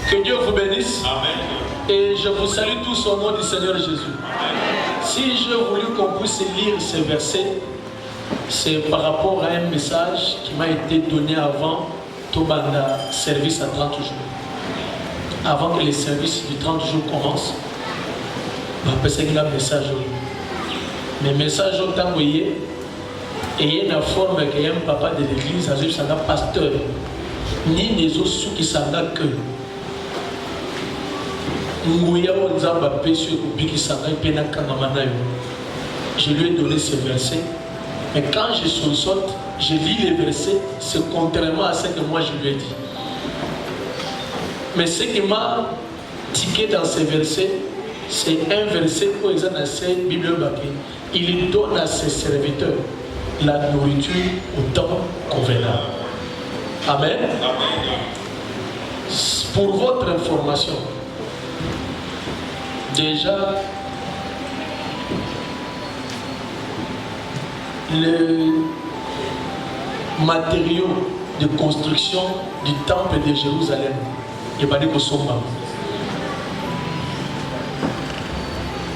Que Dieu vous bénisse. Amen. Et je vous salue tous au nom du Seigneur Jésus. Amen. Si j'ai voulu qu'on puisse lire ces versets, c'est par rapport à un message qui m'a été donné avant Tobanda service à 30 jours. Avant que les services du 30 jours commencent, je vais faire un message. Mais le message est envoyé et il y a une forme qu'il y a un papa de l'église, un pasteur, ni les autres qui sont que. Je lui ai donné ce verset, mais quand je saute, je lis les versets, c'est contrairement à ce que moi je lui ai dit. Mais ce qui m'a tiqué dans ces versets, c'est un verset où il donne à ses serviteurs la nourriture au temps convenable. Amen. Pour votre information, déjà, le matériau de construction du temple de Jérusalem est basé au Somba.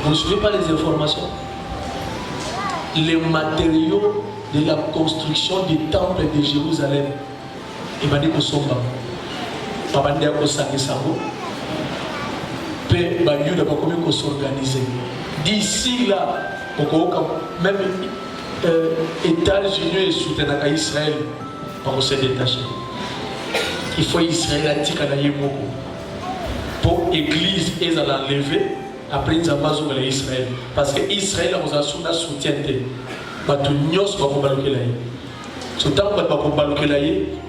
Vous ne suivez pas les informations? Les matériaux de la construction du temple de Jérusalem est basé au Somba. D'ici là, même États-Unis et soutien Israël pour se détacher. Il faut Israël pour l'église et à l'enlever après ils ont Israël. Parce que Israël a soutien.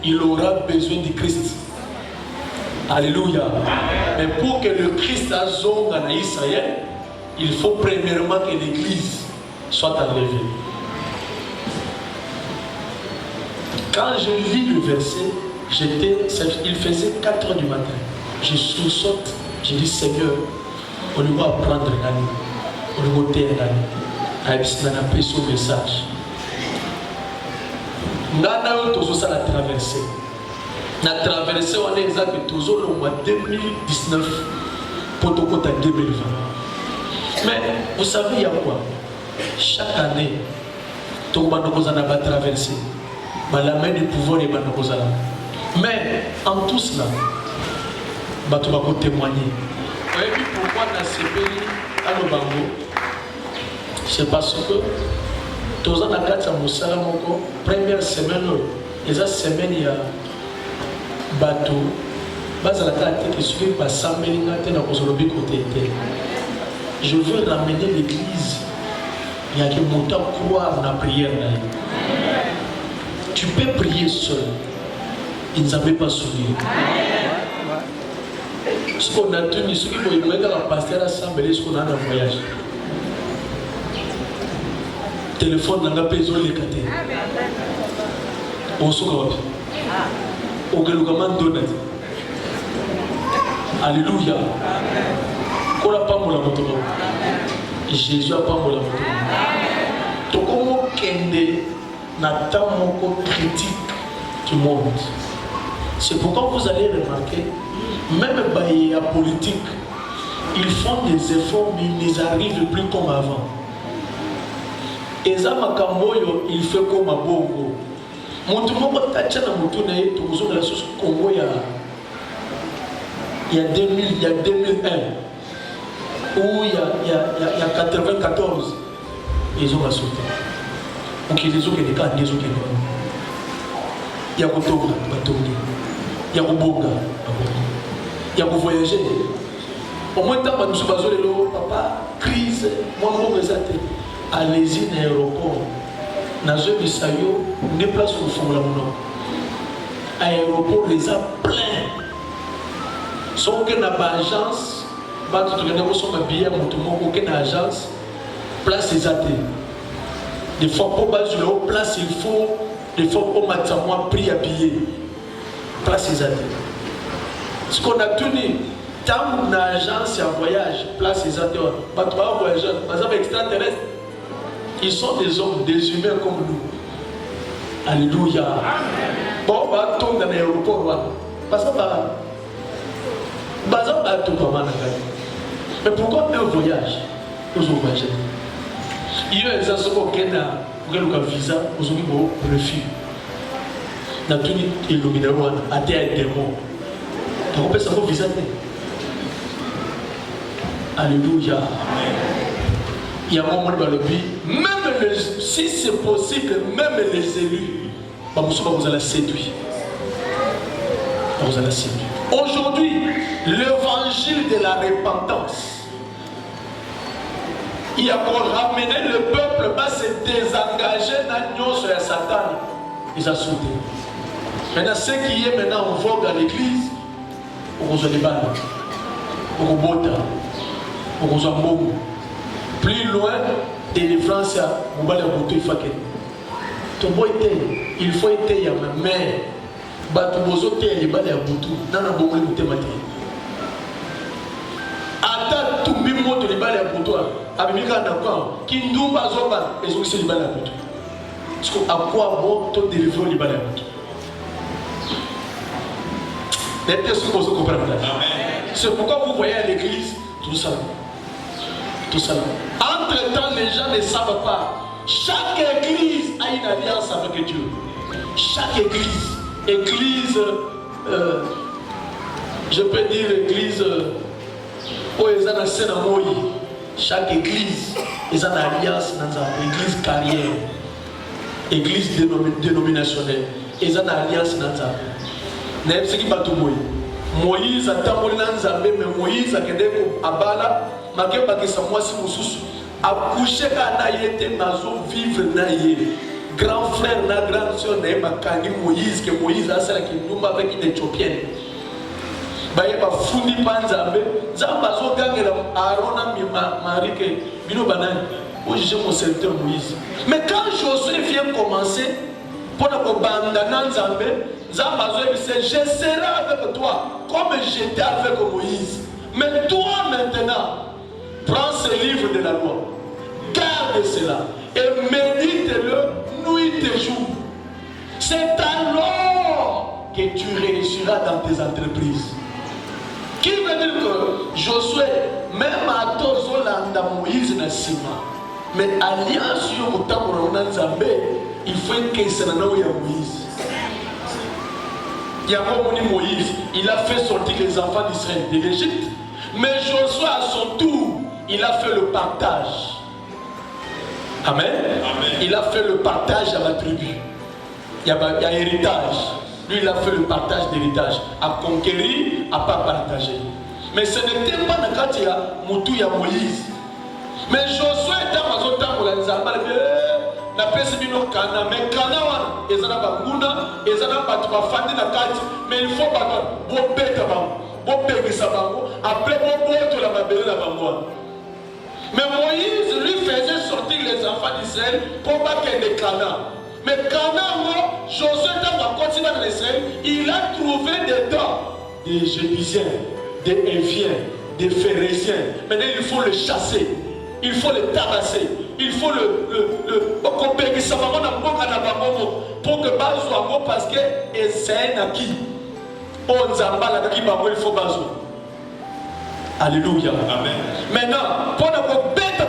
Il aura besoin du Christ. Alléluia. Mais pour que le Christ azonga en Israël, il faut premièrement que l'église soit enlevée. Quand je lis le verset, il faisait 4 h du matin. Je sous-saute, je dis Seigneur, on doit apprendre l'année, on doit taire l'année, avec ce message. Nana tous la traversée. La traversée, on est exact toujours au mois 2019 pour tout côté 2020. Mais vous savez, il y a quoi? Chaque année, tout le monde a traversé. La main du pouvoir est là. Mais en tout cela, tu vas témoigner. Vous voyez pourquoi dans ce pays, à l'Obango, c'est parce que tous les ans, la première semaine, les semaines, il y a bateau, je veux ramener l'église. Il y a qui montent à croire dans la prière. Tu peux prier seul. Ils ne savaient pas sourire. Ce qu'on a tenu, ce qu'il faut mettre à la pasteur assemblée, ce qu'on a dans le voyage. Téléphone n'a pas besoin de l'écarter. On se voit. Alléluia. Jésus a pas mon amour. Donc, comment kende n'attend mon critique du monde. C'est pourquoi vous allez remarquer, même la politique, ils font des efforts, mais ils n'arrivent plus comme avant. Et ça, il fait comme à Bongo. Il y a 2000, il y a 2001, ou il y a 94, ils ont sauté. Donc les autres qui sont il y a Il y a Robonga. Il y a voyager. Au moins, tant que nous sommes papa, crise, moi, je allez-y dans l'aéroport. Dans un Bissayo, on déplace au fond de la monnaie. L'aéroport les a pleins. Sauf que dans l'agence, on a billet, aucune agence, place les athées. Des fois, pour base de l'eau, place il faut, des fois, pour mettre moi, prix à billet. Place les athées. Ce qu'on a tenu, tant une agence et un voyage, place les athées, pas trois voyageurs, par exemple extraterrestres, ils sont des hommes, des humains comme nous. Alléluia. Bon, on va tomber dans l'aéroport, parce que mais pourquoi un voyage? Nous avons voyagé. Il y a des gens qui ont un visa, nous avons un refus. Nous avons illuminé à terre et démon. Donc on peut savoir visa. Alléluia. Il y a un moment dans le pays, même si c'est possible, même les élus, vous allez séduire. Vous allez séduire. Aujourd'hui, l'évangile de la repentance, il a ramené le peuple à se désengager dans l'union sur Satan. Ils ont sauté. Maintenant, ce qui est maintenant en vogue à l'église, au Zolibana, au Bota, au Zambongo, plus loin, délivrance à Moubala Boutou et Faké. Il faut être ma mère. Batubozo te yebale ya butu nana bongo te mate ata tumbi moto libale ya butu abimika na kwa kindumba zoba ezokisi libale ya butu parce que à quoi bon to délivrer libale ya butu est-ce que vous comprenez? C'est pourquoi vous voyez à l'église tout ça entre temps les gens ne savent pas, chaque église a une alliance avec Dieu. Chaque église, je peux dire église où ils ont chaque église, ils ont une alliance dans l'église carrière, église dénominationnelle, ils ont une alliance dans ça. Moïse a tambouré dans Zambé, mais Moïse a quitté Abala, Makeba qui s'est moi si Moussous, a couché quand il était mazo vivre naïe. Grand frère, na grande soeur, na Moïse, que Moïse a celle qui nous avec une Éthiopienne. Baye ba fundi panzambe, zamba zo gangela Aaron mi Marie que bino banane. Où j'ai mon serviteur Moïse. Mais quand Josué vient commencer pour abandonner Nzambe, zamba zo dit je serai avec toi comme j'étais avec Moïse. Mais toi maintenant, prends ce livre de la loi, garde cela et médite-le nuit et jour. C'est alors que tu réussiras dans tes entreprises. Qui veut dire que Josué, même à Tozolanda Moïse n'a sima, mais alliance sur le temps il faut que ce soit Moïse. Il y a Moïse, il a fait sortir les enfants d'Israël de l'Égypte, mais Josué à son tour, il a fait le partage. Amen. Amen. Il a fait le partage à la tribu. Il y a héritage. Lui, il a fait le partage d'héritage. À conquérir, à ne pas partager. Mais ce n'était pas dans le cas de Moutou et Moïse. Mais Josué était dans le temps où il a dit na pesi bino kana mais kana wana ezana banguna ezana batu bafandi na kati mais il faut baka bo beta bango bo pegisa bango après bo boto la mabele na bango. Mais Moïse lui faisait sortir les enfants d'Israël pour pas qu'il y ait des Canaan. Mais Canaan, Josué dans la continent d'Israël, il a trouvé des dents, des Jébusiens, des Éviens, des Phérésiens. Maintenant il faut le chasser, il faut le tabasser, il faut pour que Bazo soit bon parce que c'est un acquis. On zambala qui va il faut Bazo. Alléluia. Amen. Maintenant, pour ne bête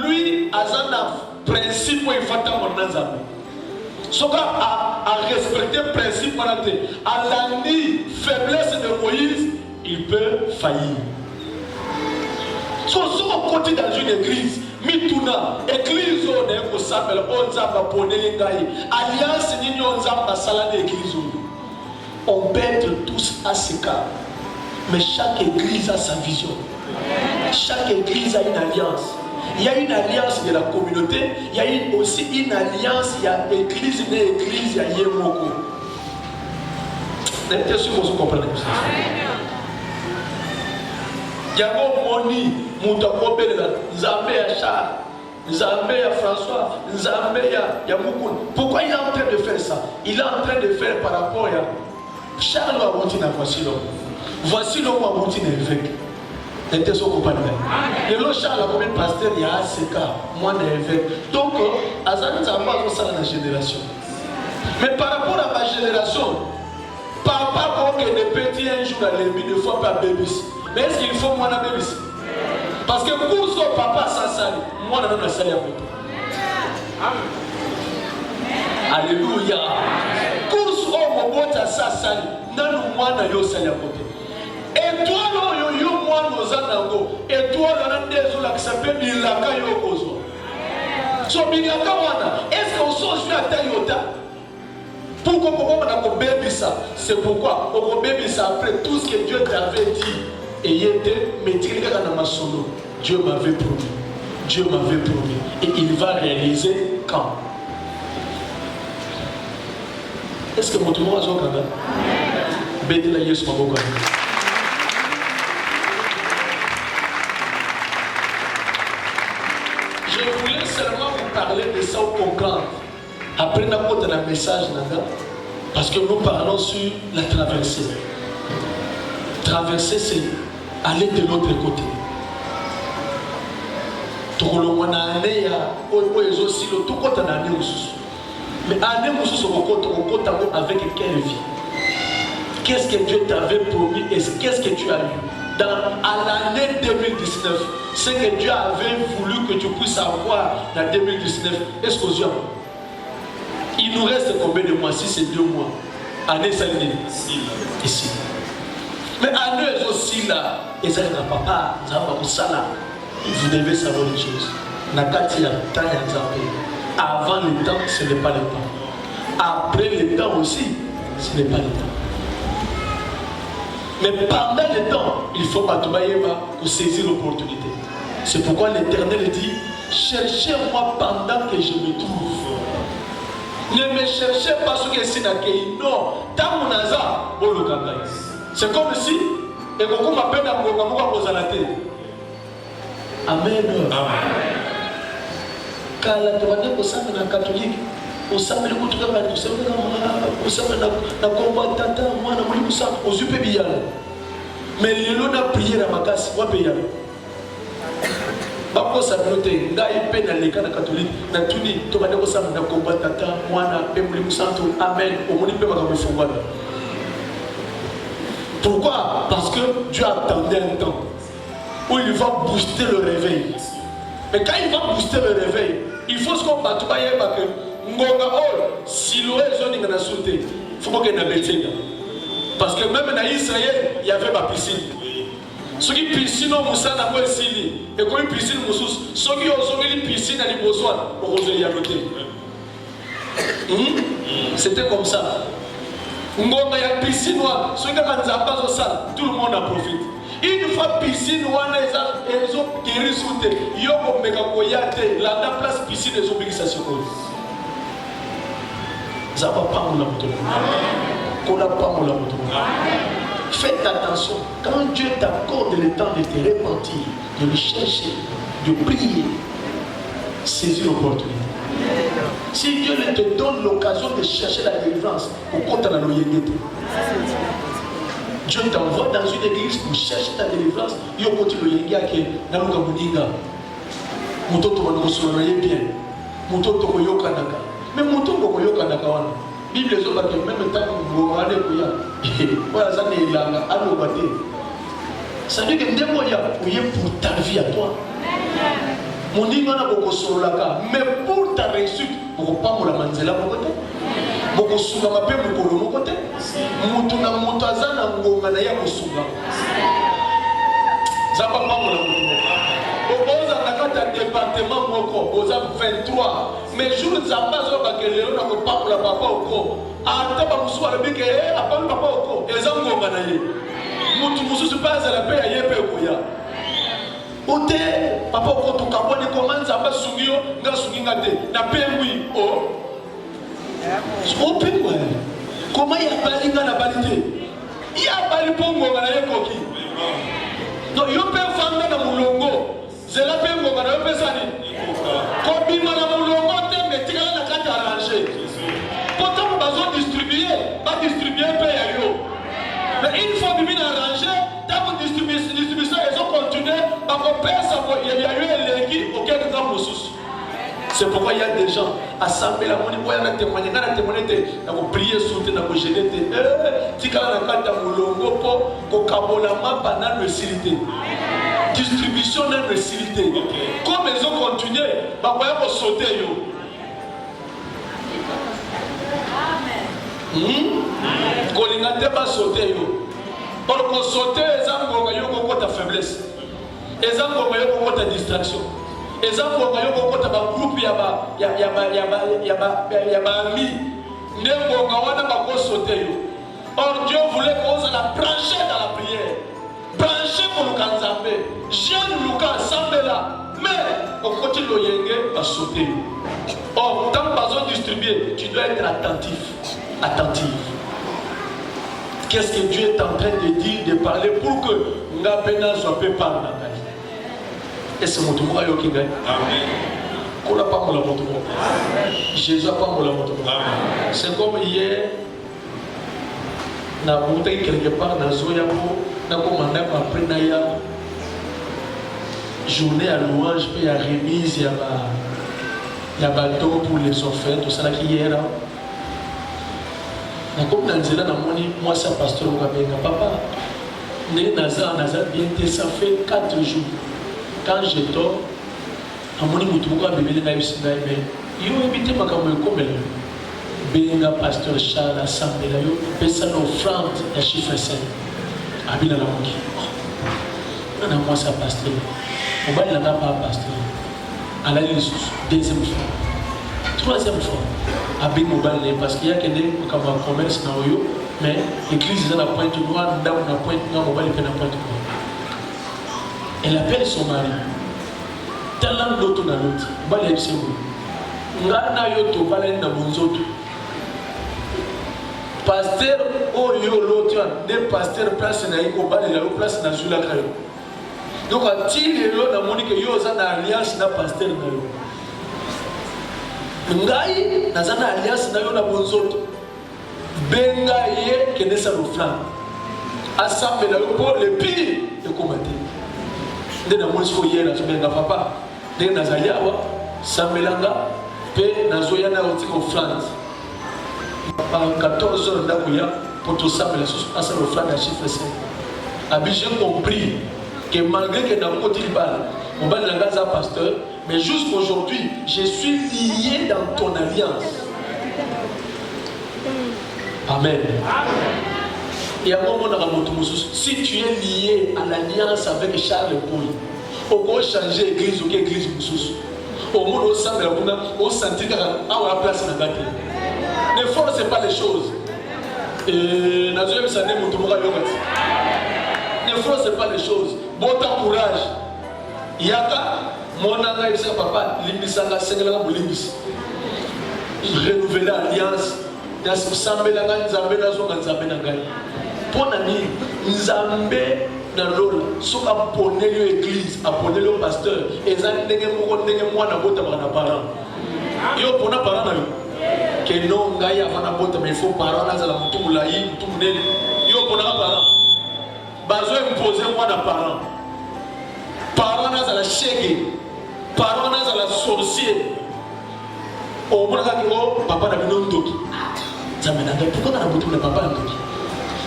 lui, a un principe où il faut attendre. Soka a respecté le principe à la faiblesse de Moïse, il peut faillir. Si on continue dans une église, mituna église on est au s'appelle on zamba poneli ngai alliance nini on zamba salade église. On peut être tous ACK, mais chaque église a sa vision. Chaque église a une alliance. Il y a une alliance de la communauté, il y a aussi une alliance, il y a église, il y a église, il y a Yemoko. Est-ce que vous comprenez ça? Il y a Moni, Moutakobelela, Nzambe à Charles, Nzambe à François, Nzambe à Moukoun. Pourquoi il est en train de faire ça? Il est en train de faire par rapport à Charles Wabotina, voici l'homme. Voici l'homme Wabotina évêque. Était son compagnon. Et le Charles a comme pasteur, il y a ACK, moi l'évêque. Donc, Azan Nzamba a ça dans la génération. Mais par rapport à ma génération, papa, comme des petits un jour à l'ennemi, ne faut pas bébis. Mais est-ce qu'il faut moi la bébis? Parce que pour son papa, ça sali. Moi, je ne sais pas. Alléluia. Pour son papa, ça sali. Non, moi, je ne sais pas. Et toi, yo moi, nous allons. Et toi, on a des gens qui s'appellent Milaka Yokozo. So, Milaka Wana, est-ce qu'on s'en joue à Tayota? Pourquoi on a bébé ça? C'est pourquoi on a bébé ça après tout ce que Dieu t'avait dit. Et il était maîtrisé dans ma solo. Dieu m'avait promis. Dieu m'avait promis. Et il va réaliser quand? Est-ce que mon tour a joué quand même? Bédila Yesu Maboko. Je voulais seulement vous parler de ça au comprendre. Après, nous avons un message parce que nous parlons sur la traversée. Traverser, c'est aller de l'autre côté. Mais avec quelle vie? Qu'est-ce que Dieu t'avait promis et qu'est-ce que tu as eu? À l'année 2019, ce que Dieu avait voulu que tu puisses avoir dans 2019, est-ce que Dieu a? Il nous reste combien de mois? Si c'est 2 mois. Année saline. Ici. Mais année aussi là, et ça n'a pas vous devez savoir une chose. Avant le temps, ce n'est pas le temps. Après le temps aussi, ce n'est pas le temps. Mais pendant le temps, il faut pas pour saisir l'opportunité. C'est pourquoi l'Éternel dit, cherchez-moi pendant que je me trouve. Ne me cherchez pas ce que c'est d'accueillir. Non, tant mon hasard, c'est comme si, et beaucoup m'appellent à mon la tête. Amen. Quand la demande au sein de la catholique, au sein de la combattante, moi, aux UPBIA. Mais les lots n'a prié à ma casse, moi payé. Bako sa noté, ngai pe na leka na catholique, na tuni, to ba ko sa na combattante, moi na pe mulimu santo, amen, au moni pe ba ko fungwa. Pourquoi? Parce que Dieu attendait un temps où il va booster le réveil. Mais quand il va booster le réveil, il faut se combattre. Il faut qu'il y ait une parce que même dans Israël, il y avait ma piscine. Ceux qui piscine au Moussa n'a pas essayé. Et quand une piscine Moussous, ceux qui ont une piscine à l'Ibosoine, pour oser y ajouter. C'était comme ça. Il y a une piscine, ceux qui ont pas au salle, tout le monde en profite. Une fois piscine, ils ont guéri sous terre. Ils ont mégacoyate, la place piscine, ils ont mis ça sur eux. Ça va pas mon amour. Faites attention, quand Dieu t'accorde le temps de te repentir, de le chercher, de prier, saisis l'opportunité. Si Dieu te donne l'occasion de chercher la délivrance, au compte à la loyauté. Dieu t'envoie dans une église pour chercher ta délivrance. Il y a un petit loyauté qui est dans le Gamoudinga. Moutoto va nous bien. Moutoto va nous kanaka. Mais Moutoto va nous kanaka. Bible les autres qui même temps vous allez voilà ça n'est là à l'ouate. Ça veut dire que des moyens pour ta vie à toi. Mon dit on a beaucoup sur la carte, mais pour ta réussite, pour pas me la manzela mon côté. Beaucoup sur ma paix pour mon côté. Moutuna moutazana ngoma na ya kusunga. Ça va pas mon la Oza nakata département moko, oza 23. Mais jour zamba zo bakele na ko papa papa oko. Ata ba musu alobike apana papa pas la paix à Yépe Koya. Ote, papa, quand tu commences à pas sourire, n'a sourire n'a paix, oui, oh. Oh, paix, ouais. Comment il y a pas la validé? Il y a pas le bon moment à Yékoki. Non, il y a pas de femme dans mon longo. C'est la paix, moi, je vais faire ça. Quand il m'a mon longo, mais tu as la carte arrangée. Pourtant, on va distribuer, pas distribuer un peu à l'eau. Mais une fois que tu as arrangé, dans votre distribution, ils ont continué à faire ça. Il y a eu un légui auquel nous avons ressources. C'est pourquoi il y a des gens à assembler la monnaie, il y a témoigné, il y a témoigné, il y a prié sur il y a gêné, il y a carte mon longo pour kabolama banane facilité. Distribution de facilité. Comme ils ont continué, ils vont sauter. Kolingate va sauter. Pour qu'on saute, ils ont ta faiblesse. Ils ont ta distraction. Ils ont ta groupe, il y a amis. Or Dieu voulait qu'on la brancher dans la prière. Brancher pour le Kanzambé. Jeune Lucas ensemble là. Mais on continue le yenge à sauter. Or, tant que besoin de distribuer, tu dois être attentif. Attentif. Qu'est-ce que Dieu est en train de dire, de parler pour que Ngabena soit peu par Nangai. Et c'est mon tour à Yokingai. Amen. Qu'on n'a pas mon amour. Jésus n'a pas mon amour. C'est comme hier. Na monté quelque part dans Zoyamo, na commandé après Naya journée à louange, puis à remise, il y a bateau pour les orphelins, tout ça là qui est là. Na comme dans Zéla na moni, moi c'est pasteur Ngabenga papa. Né Nazar bien ça fait 4 jours. Quand je dors, à moni mutuka bébé na yusinga mais yo éviter makambo comme là. Benga pasteur Charles assemblée là yo pesa l'offrande ya chiffre 5 abina la moki on a moi ça pasteur on va là pas pasteur à la deuxième fois troisième fois abina mobile parce qu'il y a que des comme commerce na yo mais l'église est la pointe noire dans la pointe noire mobile est na pointe noire elle appelle son mari tellement l'autre na l'autre ba les c'est ngana yo to bala na bonzoto pasteur oyo l'autre des pasteurs place na iko bala la place na zula kayo donc atile lo na monique yo za na alliance na pasteur na yo ngai na za na alliance na yo na bonzoto benga ye kende sa lo flan assemble la yo pour le pire de combattre de na monique ko yela so benga papa de na zaliawa sambelanga pe na zoya na otiko flan par 14 heures d'Aouya pour tout ça, mais la chose passe au flanc de chiffre 5. J'ai compris que malgré que dans le côté on va dans le pasteur, mais jusqu'aujourd'hui, je suis lié dans ton alliance. Amen. Et à un moment, si tu es lié à l'alliance avec Charles Pouy, on va changer l'église ou l'église Moussous. Au monde, on sentit à la place de la gâterie. Ne forcez pas les choses. Et ne forcez pas les choses. Bon courage. Yaka, mon anga et papa, limbisanga, sengala bolimbis. Renouveler l'alliance. Nzambe na nzambe na zonga nzambe na ngai. Pona ni nzambe na lola. Soka pone yo église, apone yo pasteur. Ezali ndenge moko ndenge mwana bota bana parent. Yo pona parent na yo. Que non gaya fana bota mais il faut parent na zala mutu mulai mutu munene yo pona parent bazo imposer moi na parent na zala chege parent na zala sorcier o mona ka ko papa na bino ndoki zamena ndoki pourquoi na mutu na papa ndoki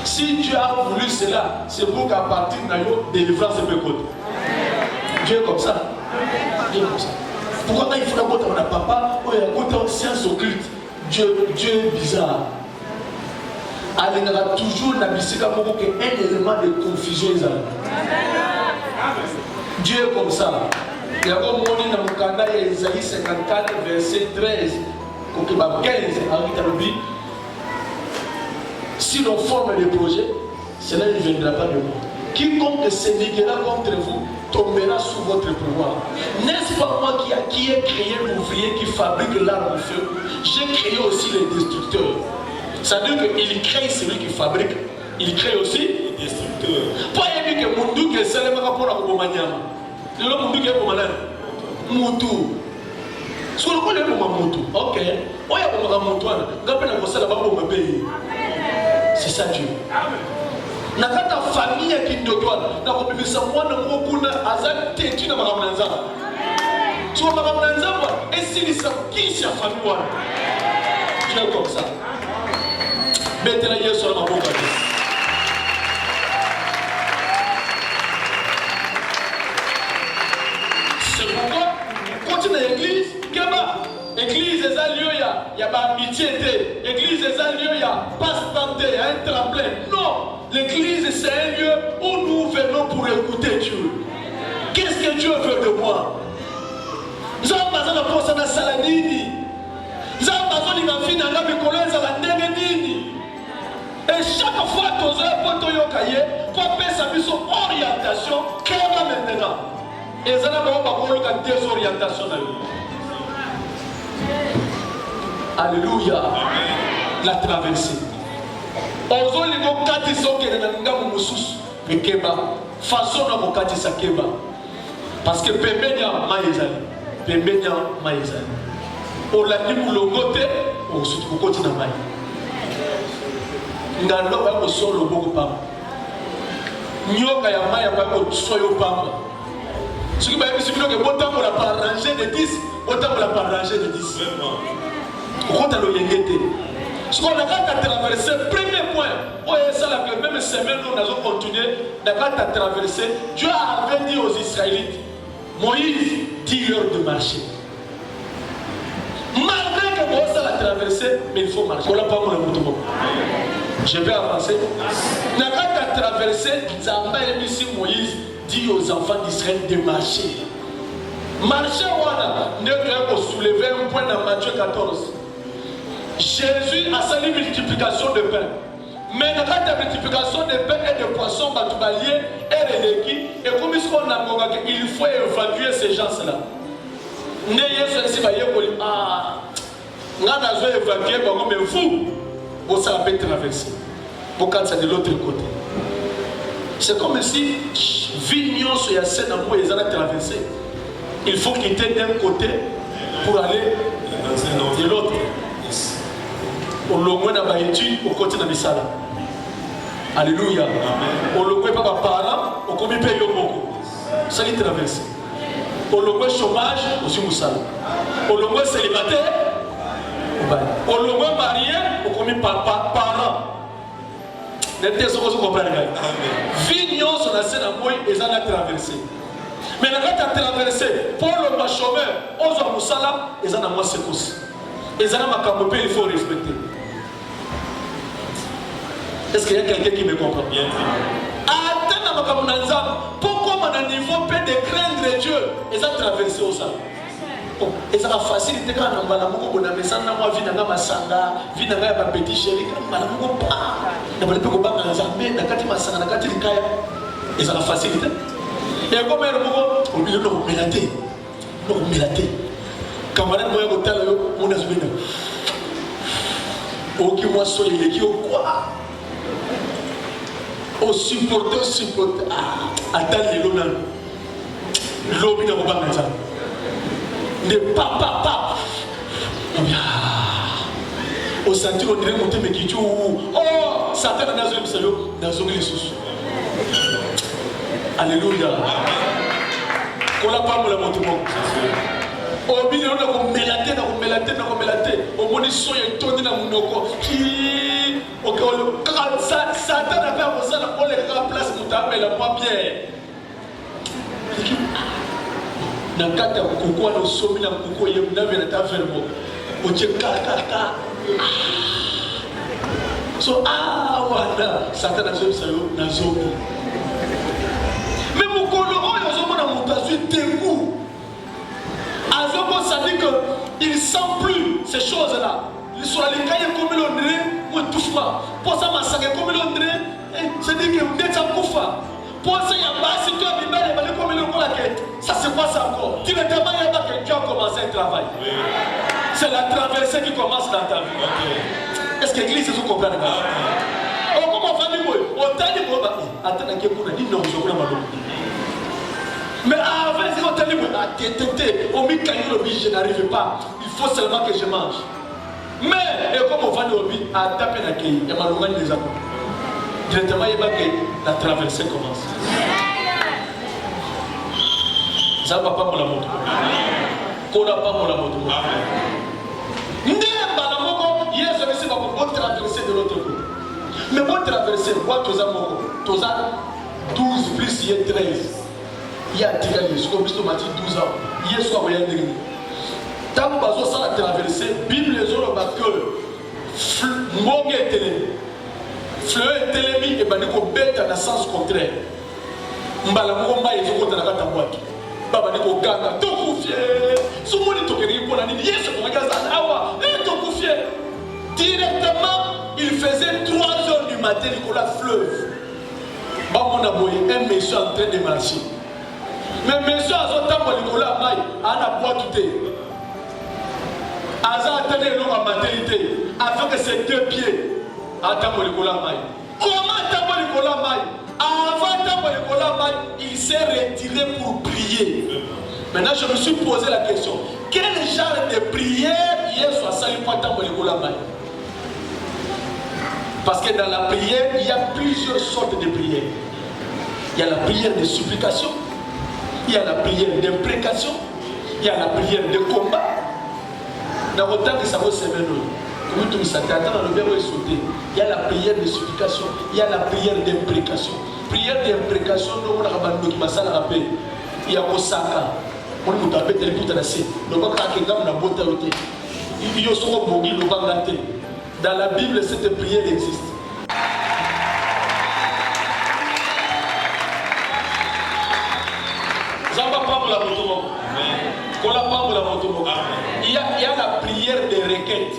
si tu as voulu cela c'est pour qu'à partir de yo délivrance peut côté Dieu comme ça Dieu comme ça pourquoi quand il faut d'abord mon papa ou il y a science occulte Dieu est bizarre. Il y aura toujours un élément de confusion. Dieu est comme ça. Il y a un moment dans Isaïe 54, verset 13, 15, si l'on forme des projets, cela ne viendra pas de moi. quiconque se liguera contre vous tombera sous votre pouvoir. N'est-ce pas moi qui ai créé l'ouvrier qui fabrique l'arme au feu? J'ai créé aussi les destructeurs. C'est-à-dire qu'il crée celui qui fabrique, il crée aussi les destructeurs. Pas aimer que Mundu qui est célèbre pour la Koumaniama. Le Mundu qui est pour Madame Moutou. Ce qu'on connaît pour Moutou. Ok. On y a pour Moutou. C'est ça Dieu. Nakata famille qui doit na kubibisa mwana mukuna azate tina makamnanza. So makamnanza kwa esilisa kisha famille wana. Dieu comme ça. Betela Yesu na maboka. C'est pourquoi continue l'église keba église est un lieu il y a amitié, église est un lieu il y a passe-temps, il y a un tremblin. Non. L'église, c'est un lieu où nous venons pour écouter Dieu. Qu'est-ce que Dieu veut de moi? Nous avons besoin de penser à la saladini. Nous avons besoin de faire une à la néganini. Et chaque fois que nous avons pour faire sa mission orientation, qu'est-ce que maintenant? Et nous avons des orientations. Alléluia. La traversée. Ozoli go kati soke na ngamu mususu ekeba façon na mokati sakeba parce que pembenya maizali olandi mulongote osuti kokoti na mai ngando ba ko solo boko pamba nyoka ya mai ba ko soyo pamba soki ba biso bino ke botambo la par ranger de 10 botambo la par ranger de 10 okota lo yengete. Ce qu'on a traversé, premier point, ça la même semaine nous avons continué, on a traversé. Dieu avait dit aux Israélites, Moïse, 10 heures de marcher. Malgré que Moïse l'a traversé, mais il faut marcher. On l'a pas mon. Je vais avancer. On a traversé, Moïse dit aux enfants d'Israël de marcher. Marcher, on a soulevé un point dans Matthieu 14. Jésus a sa multiplication de pain. Mais dans la multiplication de pain et de poissons, et comme il faut évacuer ces gens-là. On a évacué, mais vous, vous savez traverser. Vous de l'autre côté. C'est comme si Vignon sur la scène en ils allaient traverser. Il faut quitter d'un côté pour aller de l'autre. On l'a na ba étude au côté de misala. Alléluia. On l'a pas parents au commis paye beaucoup. Ça lui traverse. On l'a chômage aussi musala. On l'a célibataire. On l'a marié au commis parents. N'était ce que vous comprenez. Vignon sur la scène à moi et ça l'a traversé. Mais la gâte a traversé pour le chômeur, aux musala et ça n'a moins secousse. Et ça n'a pas campé, il faut respecter. Est-ce qu'il y a quelqu'un qui me comprend bien? Pourquoi mon niveau peut de craindre Dieu? Et ça traverse au sang. Et ça va faciliter quand on va la mouko na mesana moi vie na masanga, vie na ya petit chéri quand on va la mouko pas. Na ba peko banga nzambe na kati masanga na kati likaya. Et ça va faciliter. Et comme le mouko, on dit non melaté. Non melaté. Camarade moi ko tala yo mona zubina. Oki moi so il qui au quoi? Au supporter. Attends les lonas. L'obi na ko banga nzambe. Ne papa. Au sentir on dirait monter mais qui tu oh Satan a nazo misalo nazo les sous. Alléluia. Kola pa mo la moto mo. Au milieu on a melaté au moni so ya tondi na munoko. Qui OK Satan a fait ça la pour les remplace mutambe la moi bien. Nakata kukua na usomi na kukua ye mnave na tafermo oche kaka so wana Satan a fait ça na zomi mais mukolo oyo zomo na mutazu tengu azoko ça dit que il sent plus ces choses là il soit les cahiers comme l'ondré ou touffement pour ça massacre comme l'ondré c'est dit que vous êtes à kufa Posez un bas, si tu as mis mal, ça c'est quoi ça encore? Directement, il y a pas que Dieu a commencé un travail. Oui. C'est la traversée qui commence dans ta vie. Okay. Est-ce que l'église, vous comprenez? Oh, comment on va dire? Attends, mais avant, je n'arrive pas. Il faut seulement que je mange. Mais, et comme on va dire, à taper la quille, il y a malheureusement des amours. Directement, il y a la traversée commence. Ça ne va pas pour la moto. Qu'on n'a pas pour la moto. Yes, va pour traverser de l'autre côté. Mais pour traverser, quoi, tu as 12 plus 13. Il y a 13 ans, 12 ans. Il y a 12 ans. Tant que ça a traversé, Bible les autres que Mong est télé. Fleur est télé, et ben nous bête dans le sens contraire. Mbalamonga est au côté de la boîte. Baba ni ko ganga to kufie. Soumoni to keri pour la nuit. Yes, on regarde ça. Awa, et to kufie. Directement, il faisait 3 heures du matin, Nicolas fleuve. Bah, mon aboyé, un monsieur en train de marcher. Mais monsieur a son temps pour Nicolas Maï, à la boîte tout est. Aza attendait l'homme en maternité, avec ses 2 pieds. Attends pour Nicolas Maï. Comment attends pour Nicolas Maï? Avant attends pour Nicolas Maï, il s'est retiré pour prier. Maintenant, je me suis posé la question. Quel genre de prière hier soit ça, il faut attendre pour Nicolas Maï? Parce que dans la prière, il y a plusieurs sortes de prières. Il y a la prière de supplication, il y a la prière d'imprécation, il y a la prière de combat. Dans autant que ça va se mener, comme tout ça, dans le verbe sauté, il y a la prière de supplication, il y a la prière d'imprécation. Prière d'imprécation, nous avons abandonné qui m'a ça la paix. Il y a Osaka, on nous a fait des bouts de la scène. Nous avons fait des bouts de la scène. Il y a des bouts de la scène. Dans la Bible, cette prière existe. Il y a la prière des requêtes.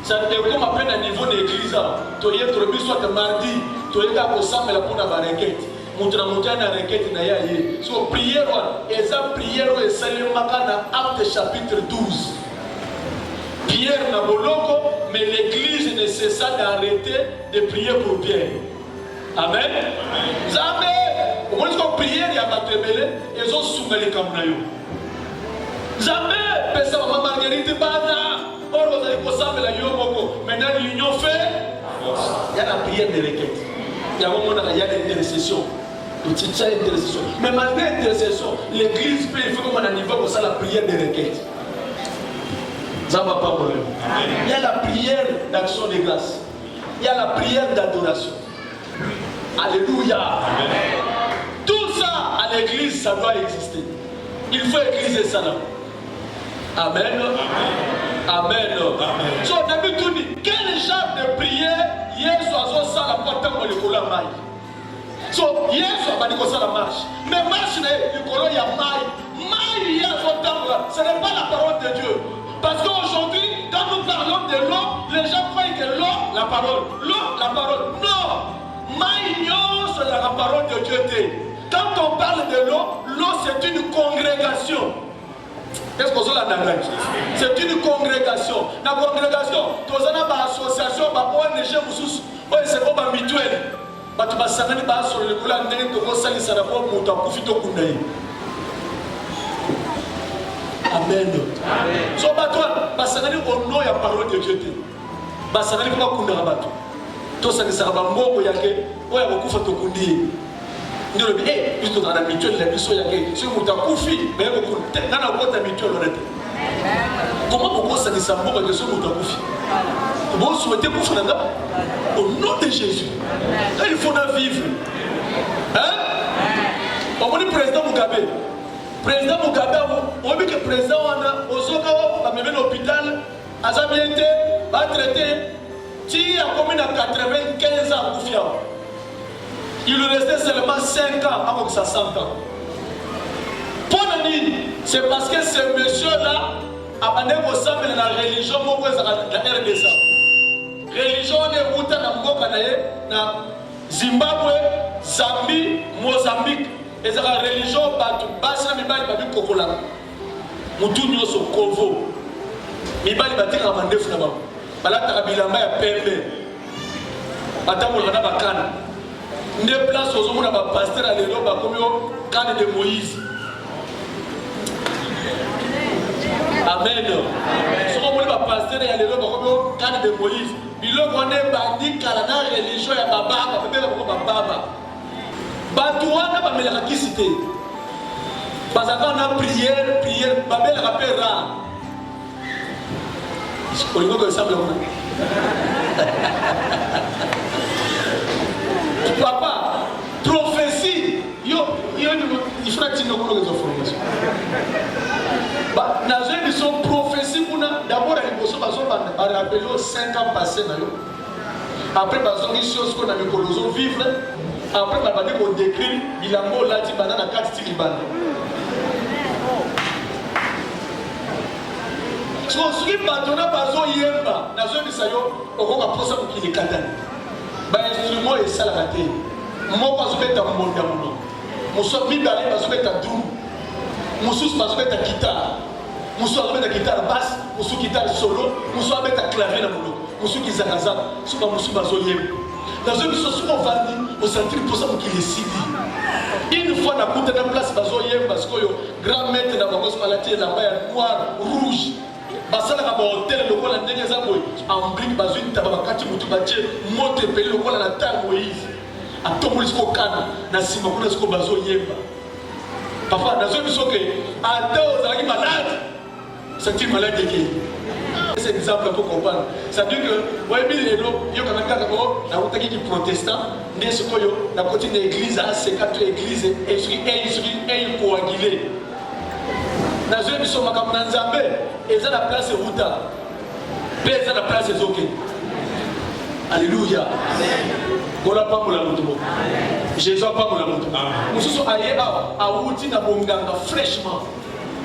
Ça comme après un niveau d'église. Tu es trop soit mardi, tu es là pour ça, mais la pour la requête. Montre la requête. So prière, et ça prière, et ça le makana Acte chapitre 12. Pierre n'a boloko, mais l'église ne cessa d'arrêter de prier pour Pierre. Amen. Jamais. Au moins, quand prière, il y a ma tébélé, ils ont soumis les camenayo. Jamais. Personne ne m'a marguerite bana. Or, vous allez consommer la yomoko. Maintenant, l'union fait. Il y a la prière de requête. Il y a l'intercession. Mais malgré l'intercession, l'église peut faire comme un niveau comme ça, la prière de requête. Ça ne va pas problème. Il y a la prière d'action de grâce. Il y a la prière d'adoration. Alléluia. Tout ça à l'église, ça doit exister. Il faut égliser ça là. Amen. Amen. So, d'habitude, quel genre de prière hier soit ça la porte pour le cola maille. So, hier soit pas dit ça la marche. Mais marche le cola il y a maille. Maille hier soit là. Ce n'est pas la parole de Dieu. Parce qu'aujourd'hui, quand nous parlons de l'eau, les gens croient que l'eau, la parole. L'eau, la parole. Non. Maïgnon, c'est la parole de Dieu. Quand on parle de l'eau, l'eau c'est une congrégation. Qu'est-ce qu'on a dans la c'est une congrégation. La congrégation, tu as une association, une ONG, c'est comme une mutuelle. Tu vas savoir que sur le couleur de Amen. So batwa basangani ono ya parole de Dieu te. Basangani kwa kundara batu. To sangisa ba mboko yake oya kokufa to kundi. Ndio le biso dans la mutuelle la biso yake si mutakufi mais ko nana kota mutuelle onete. Comment beaucoup sangisa mboko que so mutakufi. Bon souhaiter kufa nanga au nom de Jésus. Là il faut vivre. Hein? On dit président Mugabe. Président Mugabe, on dit que le président va me mettre à l'hôpital, à Zabiente, va traiter, qui a commis à 95 ans pour faire. Il lui restait seulement 5 ans avant que ça 100 ans. Pour le dire, c'est parce que ce monsieur-là a amené au sein de la religion, la RDC. Religion est route dans Mboka na Zimbabwe, Zambie, Mozambique. Et c'est la religion, basi na mibali babi kokola. Mutu nyoso Kovo. Mibali batika na mandefu na babo. Balata bilamba ya pembe. Batamola na bakana. Nde place ozomona ba pasteur alelo bakomi o kane de Moïse. Amen. Ce qu'on voulait pas passer et aller là comme cadre de Moïse. Il le connaît bandi car la religion ya baba, bébé comme baba. Batouana ba me la cité. Parce qu'on a prière, babel rappellera. On y va comme ça papa, prophétie. Il faut que tu nous donnes des informations. Dans une mission prophétie, d'abord, il a rappelé 5 ans passés. Après, il y a choses qu'on a vivre. Après, il a décrit, il a mot là, il a 4 styles. Si on suit maintenant, il y a des instrument et ça la raté. Moi, je vais être mon monde. Muso mibale bazobeta drum, mususu bazobeta guitare, musu bazobeta guitare basse, musu guitare solo, musu bazobeta clavier na moloko, musu kizakaza, suka musu bazoyeba. Dans une chose on va dire, on sentir pour ça qu'il est sidi. Une fois na kuta na place bazoyeba parce que grand maître na bango malati na baya noir rouge. Basala ka ba hôtel lokola ndenge za boy, en brique bazui tababa kati mutu batie moto pele lokola na tango Moïse. A tout le monde na sima kuna siko bazo yemba. Papa na zo biso ke ado zalaki malade. C'est une maladie qui. C'est un exemple pour comprendre. Ça veut dire que ouais bien les gens yo kana kaka ko na utaki ki protestant ne siko yo na côté de l'église à ces 4 églises et coagulé. Na zo biso makambo na Nzambe eza la place ruta. Eza la place zoké. Alléluia. Amen. Gola pas pour la moto. Jésus pas pour la moto. Nous sommes ailleurs à outil na bonganga fraîchement.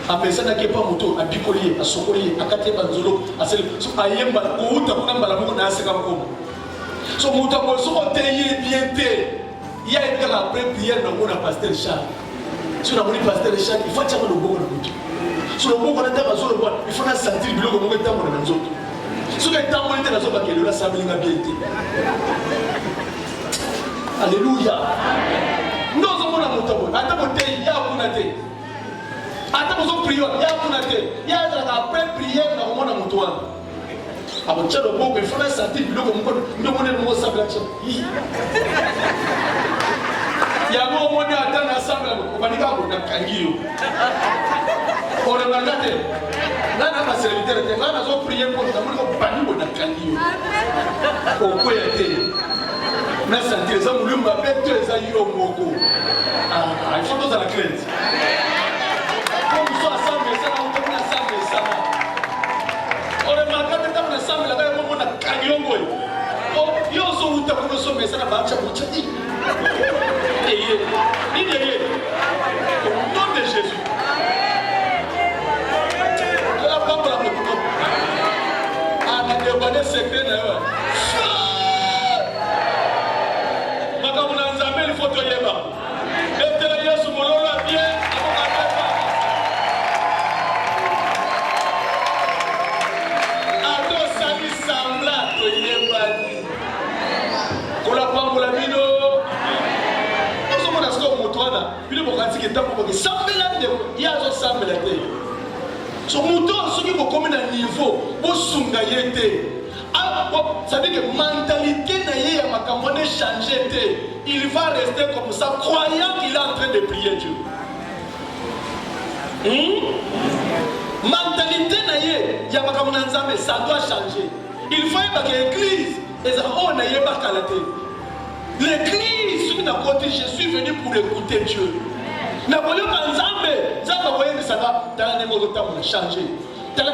A personne qui pas moto, à picolier, à sokolier, à katé banzolo, à celle so ailleurs ba outa kuna mbalamu na seka ko. So moto ko so teye bien té. Il y a une après prière dans mon pasteur Charles. Sur la moni pasteur Charles, il faut tirer le bon na moto. Sur le bon on a ta bazolo bon, il faut na sentir biloko mo ta mo na nzoto. Ce que tant mon était na zo ba ke la sabelinga bien té. Alléluia. Nous avons la moto. Attends, il y a un thé. Attends, nous prions. Il y a un thé. Il y a après prière, nous avons la moto. Avant de le bon, il faut la sentir. Nous avons le mot sable. Il y a un moment où on attend ensemble. On va dire qu'on a kangiyo. On a regardé. Là, on a serviteur. Là, on a prié pour nous. On a on a kangiyo. On peut y aller. Mais ça dit, ça nous m'appelle tous les aïeux au Moko. Il faut tous à la crainte. Comme nous sommes ensemble, ça va, on est ensemble, ça va. On est marqué que nous sommes ensemble, là-bas, on a cagnon. Oh, yo, so où t'as pour nous sommes, ça va, tu as pour te dire. Et au nom de Jésus. La femme pour la moto. Ah, mais débordé secret, là. Il faut te yeba. Et te la yesu mololo bien. Ado sali sambla to yeba. Kola pambola bino. Oso mona sko motwana. Bino bokati ke tapo ke sambela de yazo sambela te. So moto soki ko komi na niveau bo sunga yete. Ça veut dire que la mentalité n'a changé. Il va rester comme ça, croyant qu'il est en train de prier Dieu. Mentalité n'a pas ça doit changer. Il faut que l'église, l'église, je suis venu pour écouter Dieu. Napoléon ça va changer. La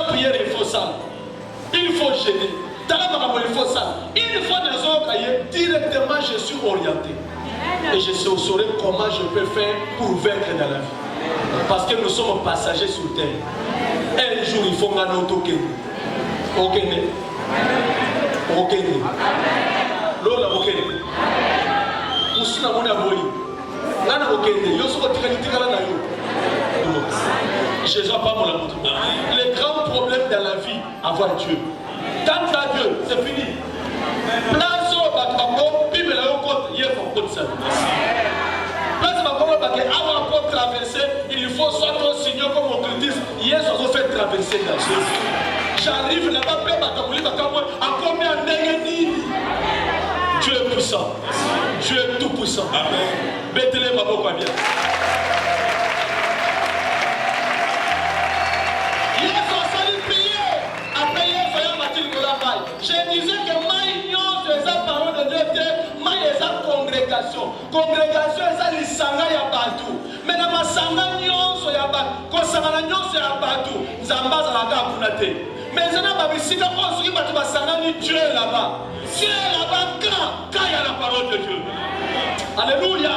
prière, il faut ça. Il faut gêner. Il faut ça. Une fois dans un directement, je suis orienté. Et je saurai comment je peux faire pour vaincre dans la vie. Parce que nous sommes passagers sur terre. Un jour, il faut gagner au Kenya. Au Kenya. Au Kenya. na moni aboli ngana kokende yo soko tikala na yo Jésus a pas mon amour. Le grand problème dans la vie, avoir Dieu. Quand tu as Dieu, c'est fini. Place au bateau, Bible là au côté, il y a un côté ça. Place au bateau, avant de traverser, il faut soit ton Seigneur comme on critique. Hier, on fait traverser dans Jésus. J'arrive là-bas, à combien d'années Dieu est puissant. Dieu est tout puissant. Amen. Bethléem ma beaucoup bien. Je disais que Maïnion, c'est la parole de Dieu, Maï est la congrégation. Congrégation est la lisanga ya partout. Mais dans ma sanga nyon, c'est ya partout. Quand sanga nyon, c'est ya partout. Zamba, ça va pas punate. Mais je n'ai pas vu si on se dit que ma sanga ni Dieu est là-bas. Dieu est là-bas quand il y a la parole de Dieu. Alléluia.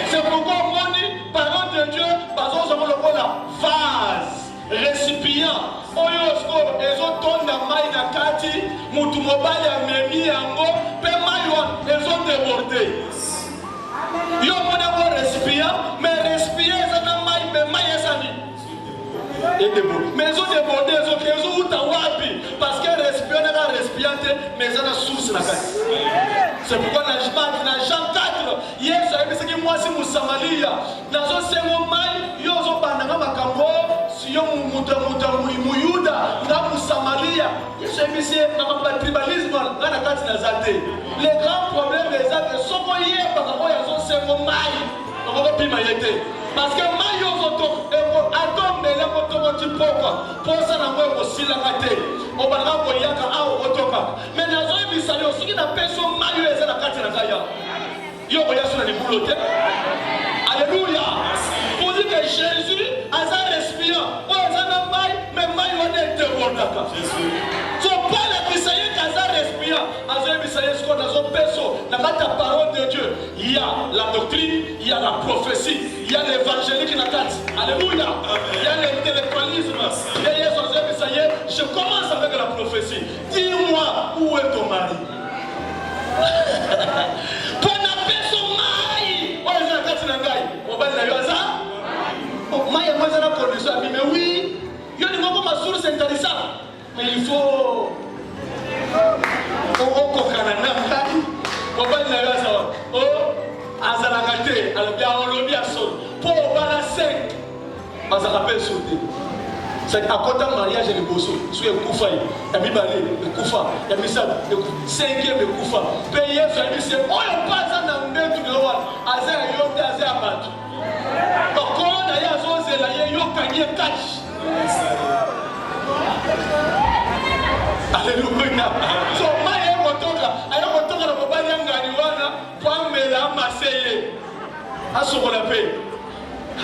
C'est pourquoi on dit parole de Dieu, parce qu'on se voit la vase. Récipient oyo sko ezotonda mai na kati mutu mobali amemi yango pe mai wana ezodeborde yo mona ko récipient mais récipient eza na mai mais mai ezani edeborde mais ezodeborde ezouta wapi parce que récipient na récipient mais eza na source na kati c'est pourquoi na Jean 4 Yesu ayebisaki mwasi Mosamaria nazosengo mai yo ozobandanga makambo yo muyuda nga Mosamaria Yesu ayebisi na tribalisme nga na kati na zate le grand problème eza ke soko yebaka oyo azosengo mai okopima ye te parce que mai yo atombele kotokoti pokwa posa nango ekosilaka te obandaka koyaka awa okotokaka mais nazoyebisa yo soki napeso mai oyo eza na kati na ngai yo koya so na libulo te. Alléluia. Pour dire que Jésus a un récipient oyo eza na mai mais mai wana etebordaka so Paul akisa ye kaza récipient azoyebisa ye siko nazopeso na kati ya parole de Dieu. Il y a la doctrine, il y a la prophétie, il y a l'évangélique na kati. Alléluia. Il y a l'intellectualisme. Et Yesu azobisa ye, je commence avec la prophétie. Dis-moi où est ton mari. Pour na peso mai oyo eza na kati na ngai mobali na yo aza mai yango eza na condition abi mais oui yo ni moko masource intarissable mais il faut okokana na ngai mobali na yo aza o azalaka te alobi olobi ya solo mpo obala 5 bazalaka mpe so te c'est à côté de mariage et de bosso sur le koufa ya mibale le koufa ya misala le 5e koufa payer sur lui c'est oyo paza na mbetu de wa aza yo te aza abatu donc comment d'ailleurs zo zela ye yo kanye catch alléluia so maye kotoka na mobali ngani wana kwa mela maseye asokola pe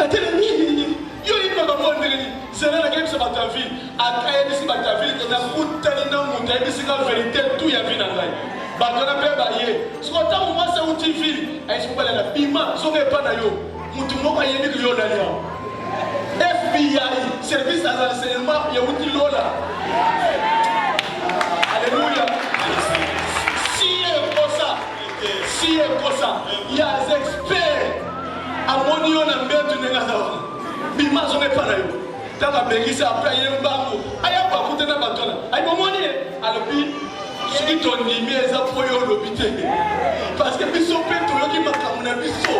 ateli yo ina ngomondeli zela na kebisa bataville akayebisi bataville que na kutani na mutu ayebisi ka vérité tout ya vie na ngai bato na pe baye siko ntango mwasi auti ville ayisi kobalela bima zonga epa na yo mutu moko ayebi ke yo nani awo FBI service à l'enseignement yauti lola alléluia si ekosa ya expert amoni yo na mbetu nenga zawana bima zonga epa na yo tanga bengisa après ye mbango aya bakute na batona ay bomoni alobi soki tondimi eza po yo olobi te parce que biso mpe toyoki makambo na biso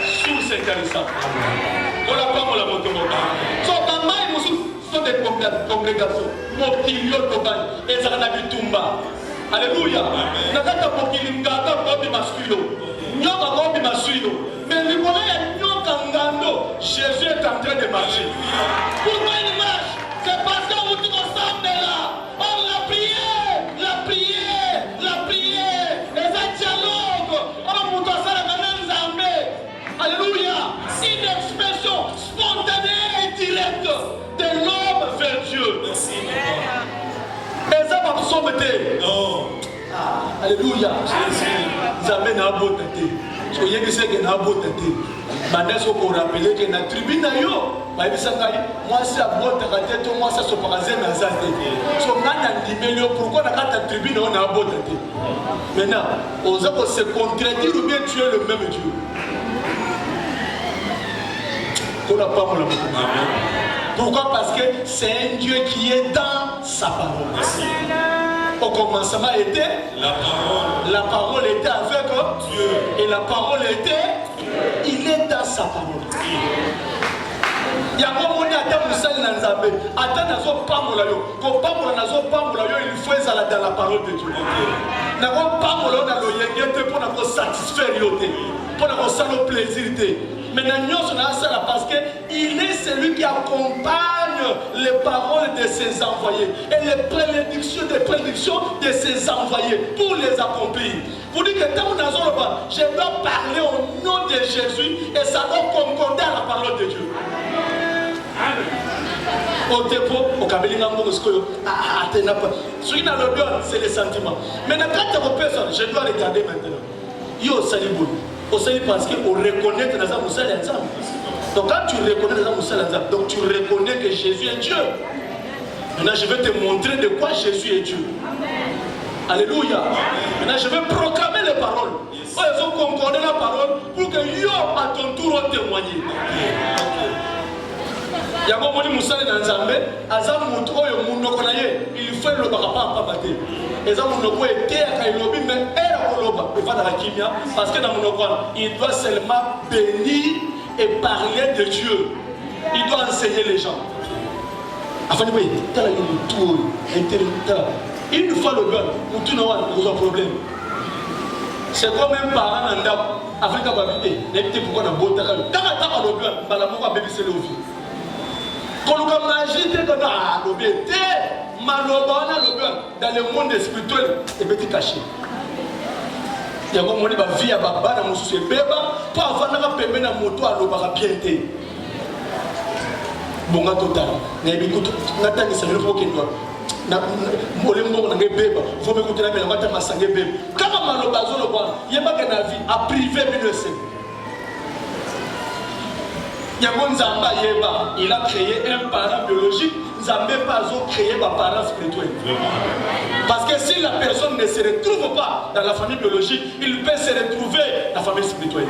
source intarissable kola pamola moto moko so bamai mosusu sont des congrégations mokili yo tobani ezala na bitumba alléluia na kati ya mokili ngaka kobima swilo nyoka kobima swilo mais likolo ya nyoka ngando Jésus est en train de marcher. Pourquoi il marche? C'est parce que vous tous ensemble là. On la prière, la prière, la prière. Et ça dialogue. On vous doit ça la Nzambe. Alléluia. Une expression spontanée et directe de l'homme vers Dieu. Merci. Et ça va vous sauver. Non. Alléluia. Nzambe na botate. So yebisa ke na botate. Bandeso ko rappeler que na tribune yo bayebisa ngai mwasi abotaka te to mwasi asopaka ze na zate so ngana ndimeli yo pourquoi na kata tribune, on a beau traiter. Maintenant, on va se contredire ou bien tu es le même Dieu. On n'a pas mon amour. Pourquoi? Parce que c'est un Dieu qui est dans sa parole. Merci. Au commencement était la parole. La parole était avec Dieu. Et la parole était Dieu. Il est dans sa parole. Il y a un moment où il y a un Nzambe. Attends, nazo pamola yo. Quand pamola nazo pamola yo, il faut aller dans la parole de Dieu. Nazo pamola na lo yengete pour nous satisfaire yote. Pour nous faire le plaisir. Maintenant, nous sommes parce qu'il est celui qui accompagne les paroles de ses envoyés et les prédictions de ses envoyés pour les accomplir. Vous dites que quand nous avons je dois parler au nom de Jésus et ça doit concorder à la parole de Dieu. Au dépôt, au Kabelingambo, ce qui n'a le bien, c'est les sentiments. Maintenant, quand tu as personne, je dois regarder maintenant. Yo, Salibou. Aussi parce qu'on reconnaît que nous sommes ensemble. Donc quand tu reconnais que nous sommes ensemble, donc tu reconnais que Jésus est Dieu. Maintenant je vais te montrer de quoi Jésus est Dieu. Alléluia. Maintenant je vais proclamer les paroles. Ils ont concordé la parole pour que yo à ton tour témoigner. Il y a un moment où nous sommes dans Zambé, il faut le barapa. Et ça, nous été à Kailobi, mais parce que dans mon il doit seulement bénir et parler de Dieu. Il doit enseigner les gens. Afin de une fois le gars, nous avons un problème. C'est comme un parent en dame, avec un baby, n'écoutez pourquoi on a beau tacal. Quand on a le gars, on a l'amour à bébé, c'est le vie. Quand on a agité, on a le bébé. Dans le monde spirituel, c'est petit caché. Il y a un moment où il y a un baba dans mon souci bébé pour avoir un bébé dans mon toit, il va bien être. Bon, total. Mais écoute, Nathan, c'est le mot qui doit. Il faut m'écouter la main, quand il y a un vie à privé, il a créé un parent biologique, Zambé pas créé un parent spirituel. Parce que si la personne ne se retrouve pas dans la famille biologique, il peut se retrouver dans la famille spirituelle.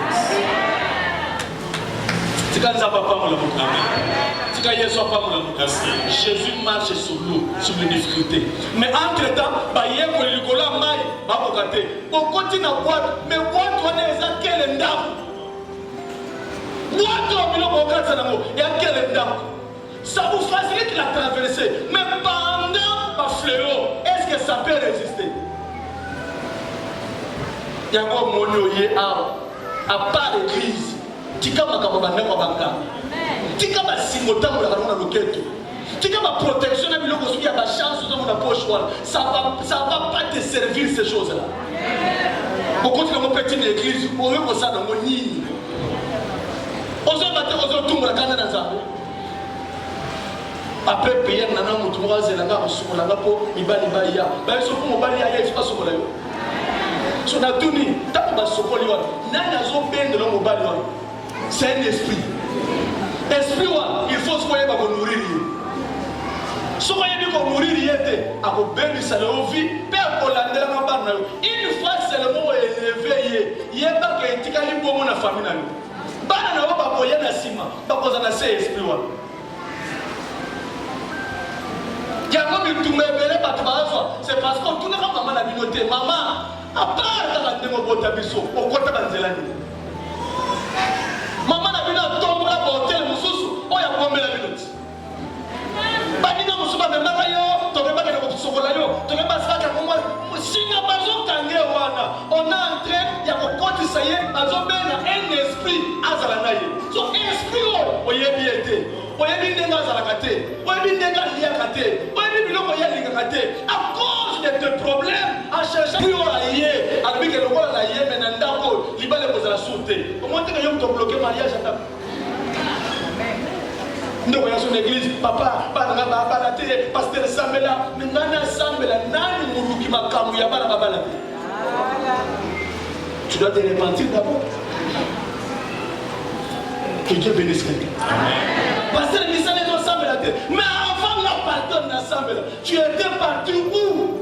C'est quand Zamba pas mon amour. C'est quand Jésus pas mon amour. Jésus marche sur l'eau, sur les difficultés. Mais entre-temps, il y a un licola maï, on continue à boire, mais boire, on est à quel endroit? Ça vous facilite la traversée, mais pendant ma fléau, est-ce que ça peut résister? Il y a un moment à part l'église, tika makababanda kwa banga, tika basimota mula karuna loketo, tika ba protection na biloko suki ya ba chance dans la poche ça va pas te servir ces choses-là. Beaucoup de mon petit l'église, on veut ça dans mon nid. Après payer nana mutumwa zelanga musukolanga po mibali baliya ba so ko mobali ya ifa sokola yo so na tuni ta ba sokoli wa nana zo bende lo mobali wa c'est un esprit wa il faut soyez ba ko nourrir so ko yebi ko nourrir yete ako bendi sala ovi pe ko landela na bana yo une fois seulement élevé yeba ke tikali bomo na famille na yo bana na ba ko yana sima ba ko za na se esprit wa c'est parce qu'on tourne comme maman la communauté. Maman, à part la démocratie, au côté de la maman la communauté tombe là pour hôtel, Moussous, on y a combien la minute. Banina Moussouba, mais Marayo, tu n'es pas que le Sokolayo, tu n'es pas ça que moi, si nous n'avons pas on a entré, il y a un côté, ça y est, un esprit à Zalanaï. So, esprit, on y est bien été. On y est bien dans la caté, on y est bien dans la caté. À cause de tes problèmes, à chercher plus à y aller, à lui que le roi à y aller, mais n'andako, il va les poser la sauter. Au moins, tu as bloqué le mariage. Nous voyons son église, papa, pasteur Sambela, mais Nana Sambela, Nani Mourouki Makamu, Yabala Babala. Tu dois te repentir d'abord. Que Dieu bénisse quelqu'un. Pasteur Nissa les ensemble la tête. Mais avant la pardonne ensemble, tu étais parti où?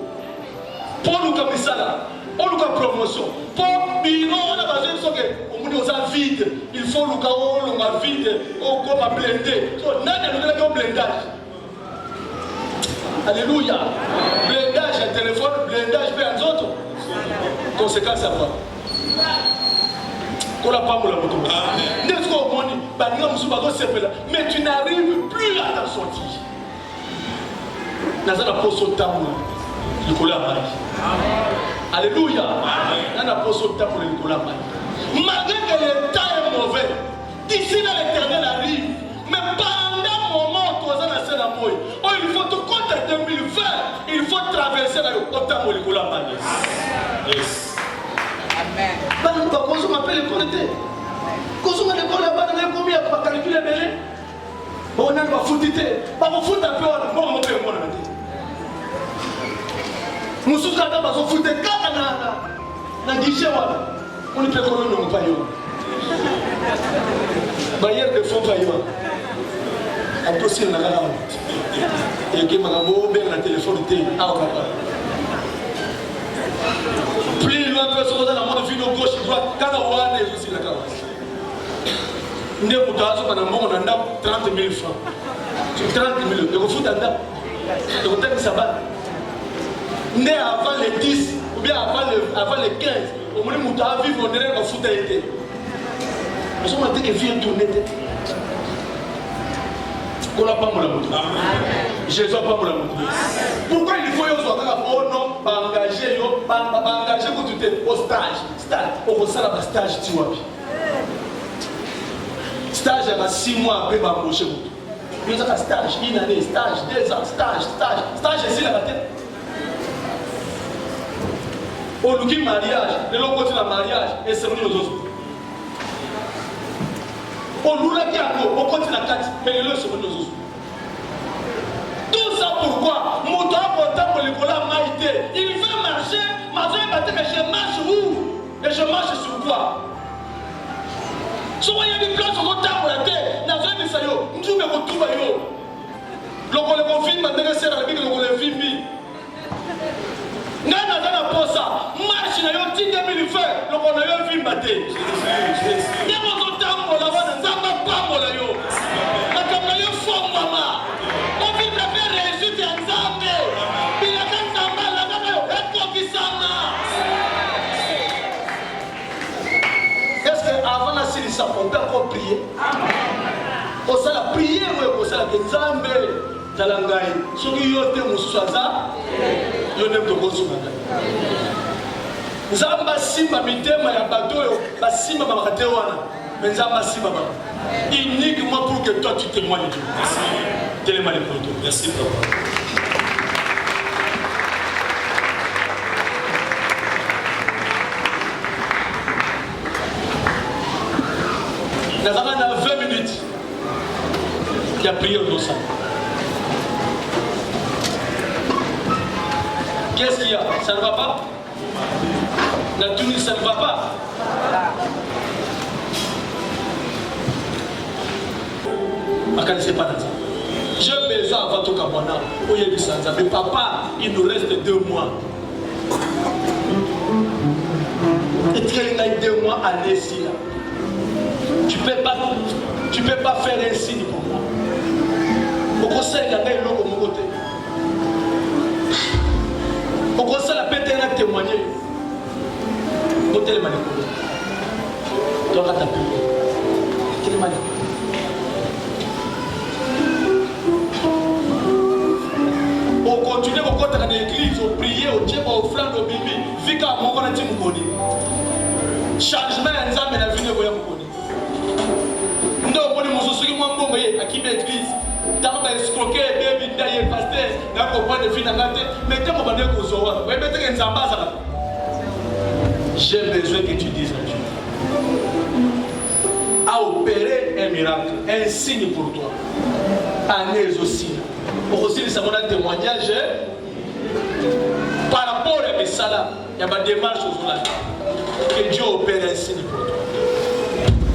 Pour nous comme ça là, on nous a promotion. Pour nous, on a besoin de nous vide. Il faut nous avoir vide, on comme blindé. So, nous avons blindage. Alléluia. Blindage à téléphone, blindage vers les autres. Conséquence à quoi? Mais tu n'arrives plus à t'en sortir. Alléluia. Malgré que le temps est mauvais, d'ici là l'éternel arrive. Mais pendant le moment où il faut te compter 2020, il faut traverser la temps où il yes. Amen. Quand on m'appelle le comité, quand on m'appelle là-bas, on a combien pour calculer les on a pas foutu, pas vous foutre un peu, on va faire mon nous sommes là dans foutre quand on a guichet, on ne peut pas nous payer. Bailleur de fonds payants. Après, si on a la et que ma maman ouvre le téléphone, plus loin que ça, dans la mode de gauche et droite, quand on a aussi la carotte. Nous avons 30 000 francs. 30 000 euros. Vous avez ça va. Né avant les 10 ou bien avant les 15, au moment où on vivre, on dirait qu'on fout à été. Nous sommes dit que vie est tournée. On n'a pas mon amour. Jésus n'a pas mon amour. Pourquoi il faut que oh non, pas engager au stage. Au stage, tu vois. Stage à 6 mois après m'embaucher. Il y a un stage, une année, stage, 2 ans, stage ici la tête. Au lieu du mariage, de l'autre côté du mariage, et c'est venu aux autres. Au lieu de au côté de la carte, et le c'est venu aux autres. Tout ça pourquoi mon temps pour le cola maïté, il veut marcher, mais je marche où? Et je marche sur quoi? Si vous avez des places sur votre table pour la terre, vous avez des saillots, vous avez des tout baillot. Donc on les confirme, on les serre avec le film. Nous avons pour ça, marche, nous avons 10 000 feux, donc on a eu un film batté. Nous avons notre temps pour la voir, nous n'avons pas pour la yo. Nous avons eu fort maman. On vit de faire réussite en Zambé. Il a qu'un samba, la maman, et pour qui s'en a. Est-ce qu'avant la série, on peut encore prier? On s'est la prière, on s'est la Nzambe, Talangaï. Ce qui y a été Moussaza, il y a des choses. Nzamba Simba Mitema ya Badoyo, Simba Makatewana, mais Nzamba Simba. Uniquement pour que toi tu témoignes de Dieu. Télémané pour toi. Merci, papa. Nous avons 20 minutes. Il y a prié au sang. Qu'est-ce qu'il y a? Ça ne va pas? La tenue, ça ne va pas? Je ne pas dans ça. J'ai besoin avant tout Kabwana. Mais papa, il nous reste 2 mois. Et tu as 2 mois à laisser là. Tu peux pas faire un signe pour moi. Au conseil, il y a un logo de mon côté. Au conseil, la pété a témoigné. Au télémané. Tu auras tapé. Télémané. On continue au côté de l'église, on prie, on tient au flanc de Bibi. Vika, mon connaît, mon connaît. Changement, ensemble, la vie de mon connaît. Nous sommes à qui l'église. Tant que escroquer, baby, d'ailleurs, pasteur, n'a pas de fin à la tête. Mais tu m'as dit que vous avez besoin que tu dises à Dieu. À opérer un miracle, un signe pour toi. Année aussi. Pour aussi, ça m'a un témoignage par rapport à mes salaires. Il y a ma démarche au journal. Que Dieu opère un signe pour toi.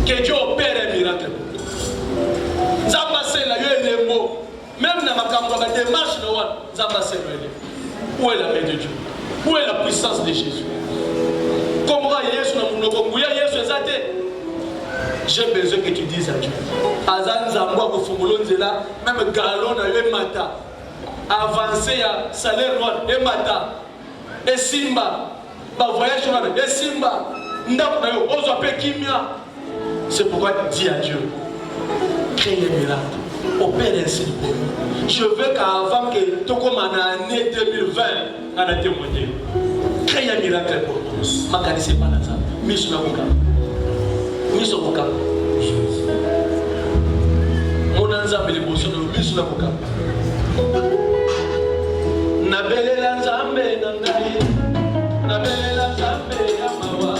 Que Dieu opère un miracle. Zambase la yo les mots. Même dans ma démarche, Zambase où est la main de Dieu? Où est la puissance de Jésus? Comment Jésus n'a pas Jésus j'ai besoin que tu dises à Dieu. Azan Zambwa Kofumulonzela, même galon à mata. Avancer à salaire noir, et mata. Et Simba, voyage noir, et Simba. C'est pourquoi dis à Dieu, crée un miracle, opère ainsi pour nous. Je veux qu'avant que tout comme en année 2020, on a témoigné. Crée un miracle pour nous. Ma qualité pas là. Mise sur la boca. Mise sur la boca. Mon ensemble de l'émotion de mise sur la boca. Nabele l'ensemble n'andali. Nabele l'ensemble yamawa.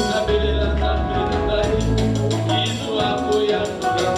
Nabele l'ensemble n'andali. Isu akoya n'andali.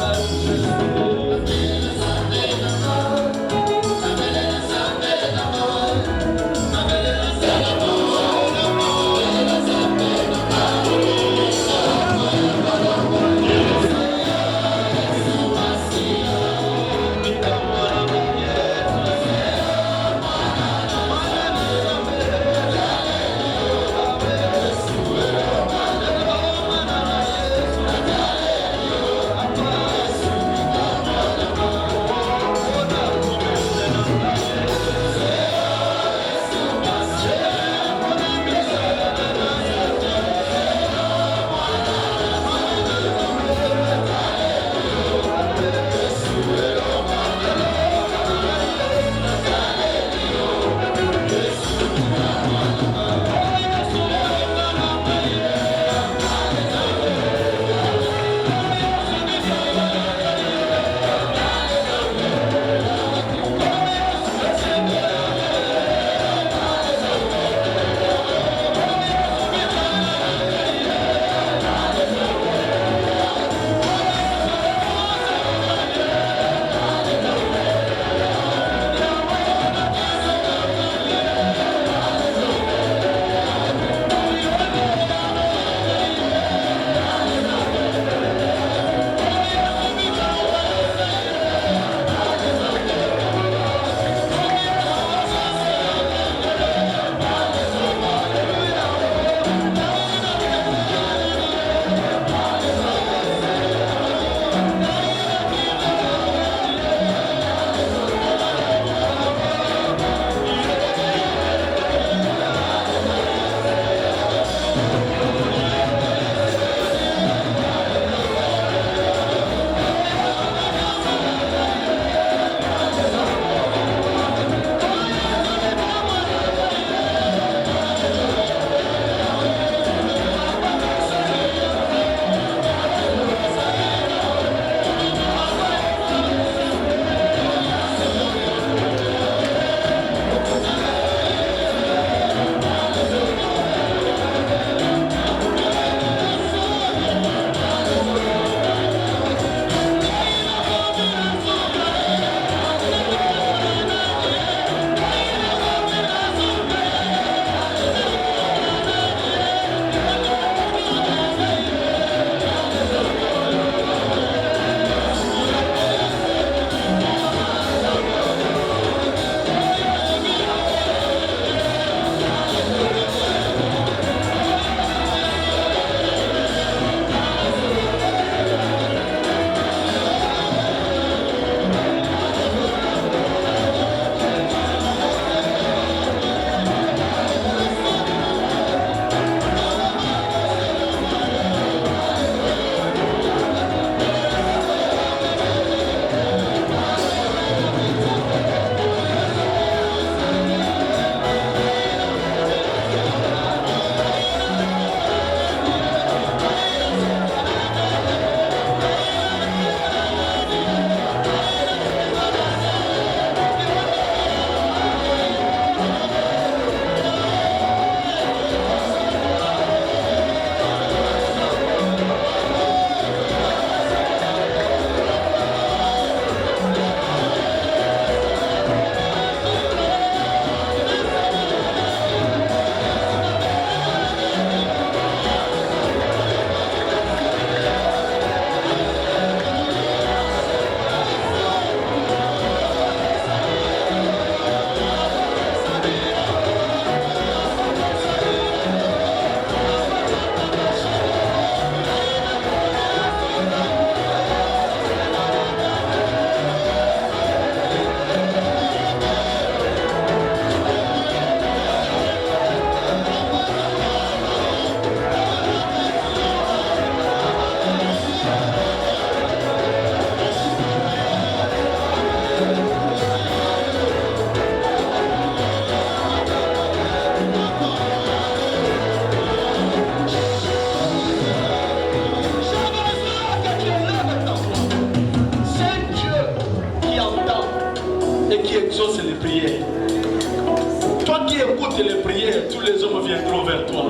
trop vers toi.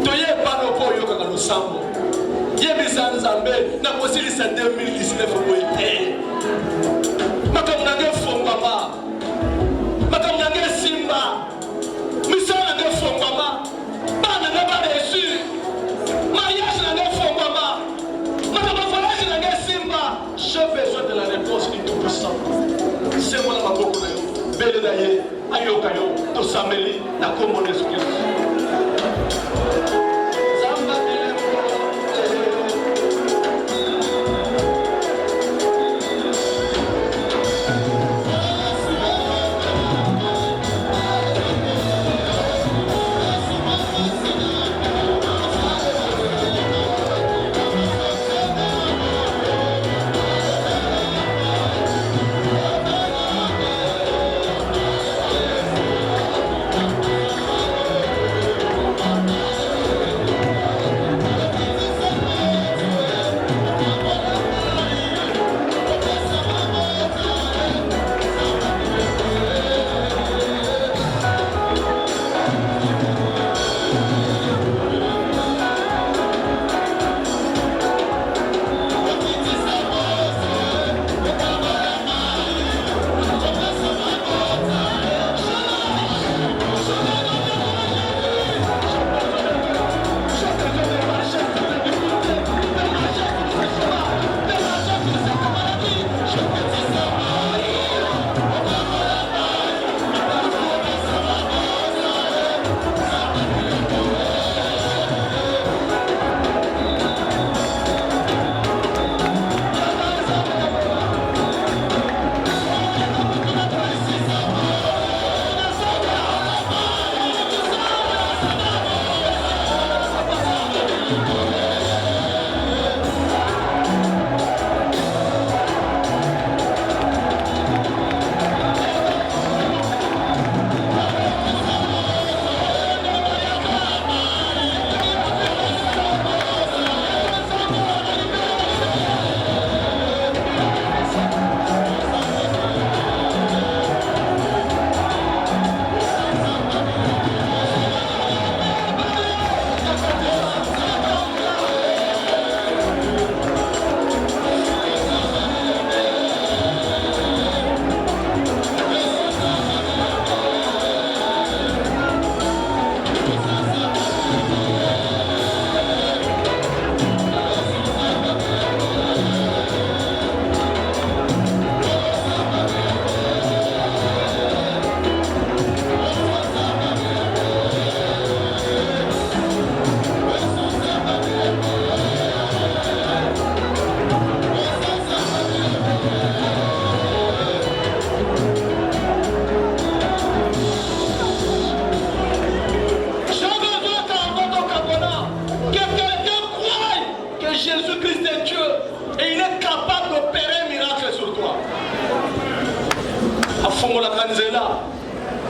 Toye pas le poyo quand nous sommes. Yebisa Nzambe na kosilisa 2019 boite. Makamnange fongama. Makamnange simba. Misala nge fongama. Bana na ba reçu. Mariage nge fongama. Makamnange nge simba. J'ai besoin de la réponse du Tout-Puissant. C'est moi la maboko na yo. Bele na ye. Ayoka yo. To sameli na kombo l'esprit.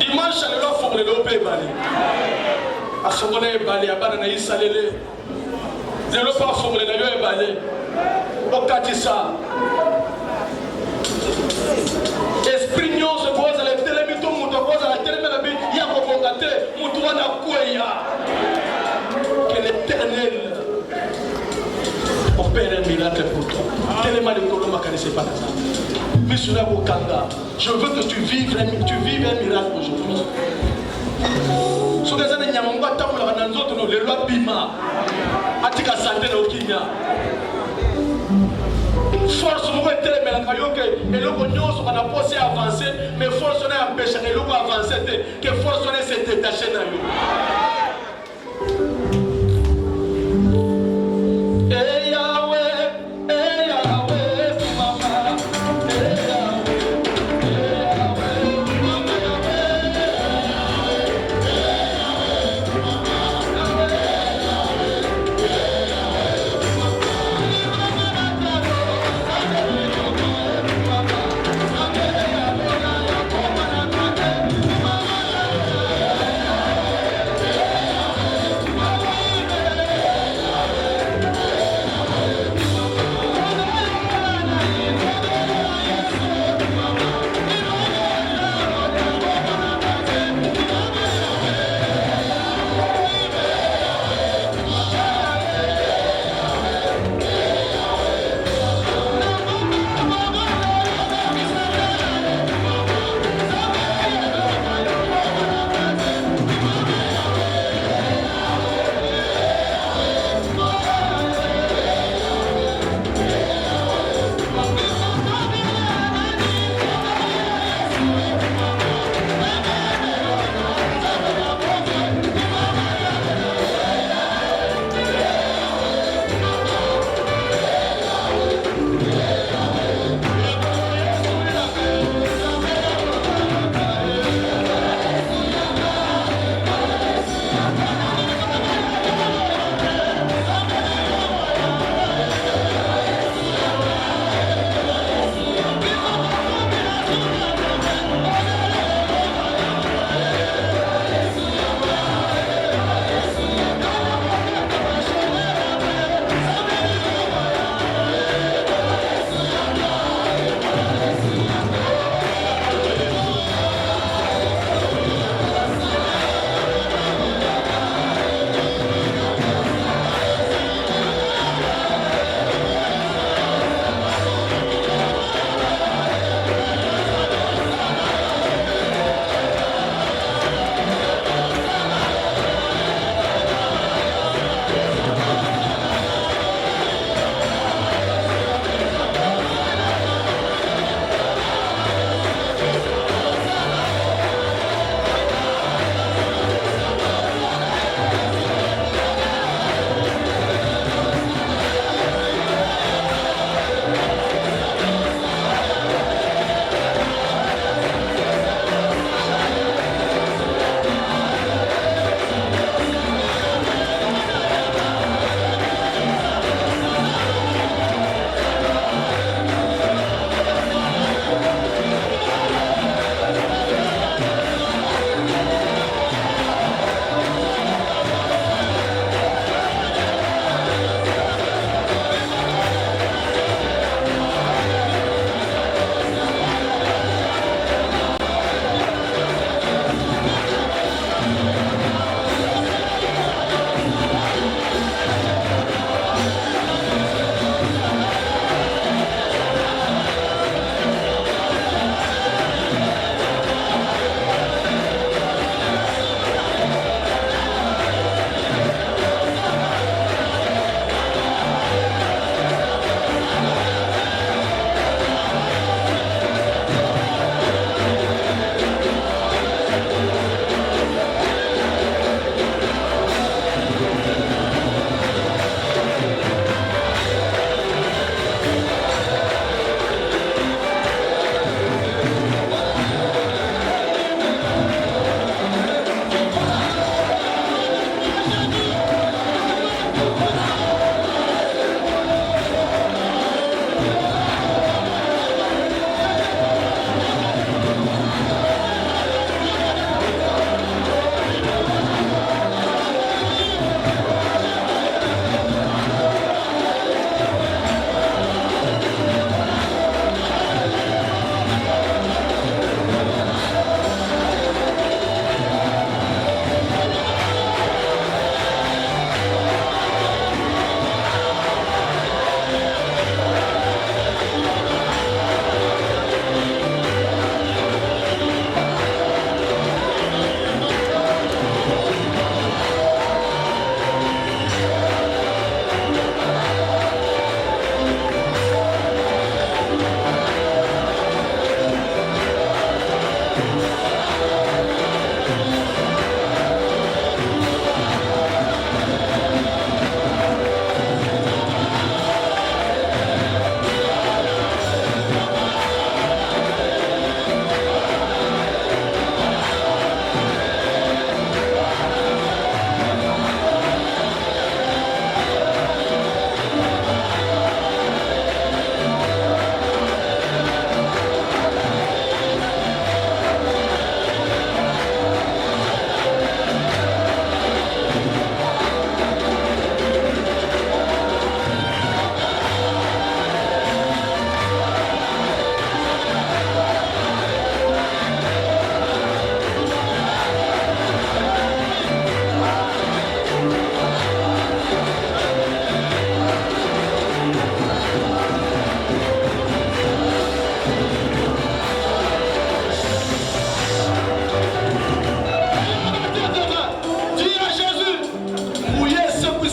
Dimanche, le lot faut le lopé bali. A ce moment-là, bali a bana na isalele. Le lot pas faut le nayo bali. Okatisa. Esprit nyon se pose à la télémito muto pose à la téléménabi ya ko kongate muto wana kuya. Que l'Éternel opère un miracle pour toi. Tellement de colomba connaissait pas ça. Je veux que tu vives un miracle aujourd'hui. Soki ezana nyama ngo atambola na nzoto no lelo abima atika santé na okinya force moko etelemela yo ke eloko nyonso kana poser avancer mais force na empêcher eloko avancer te que force na se détacher na yo.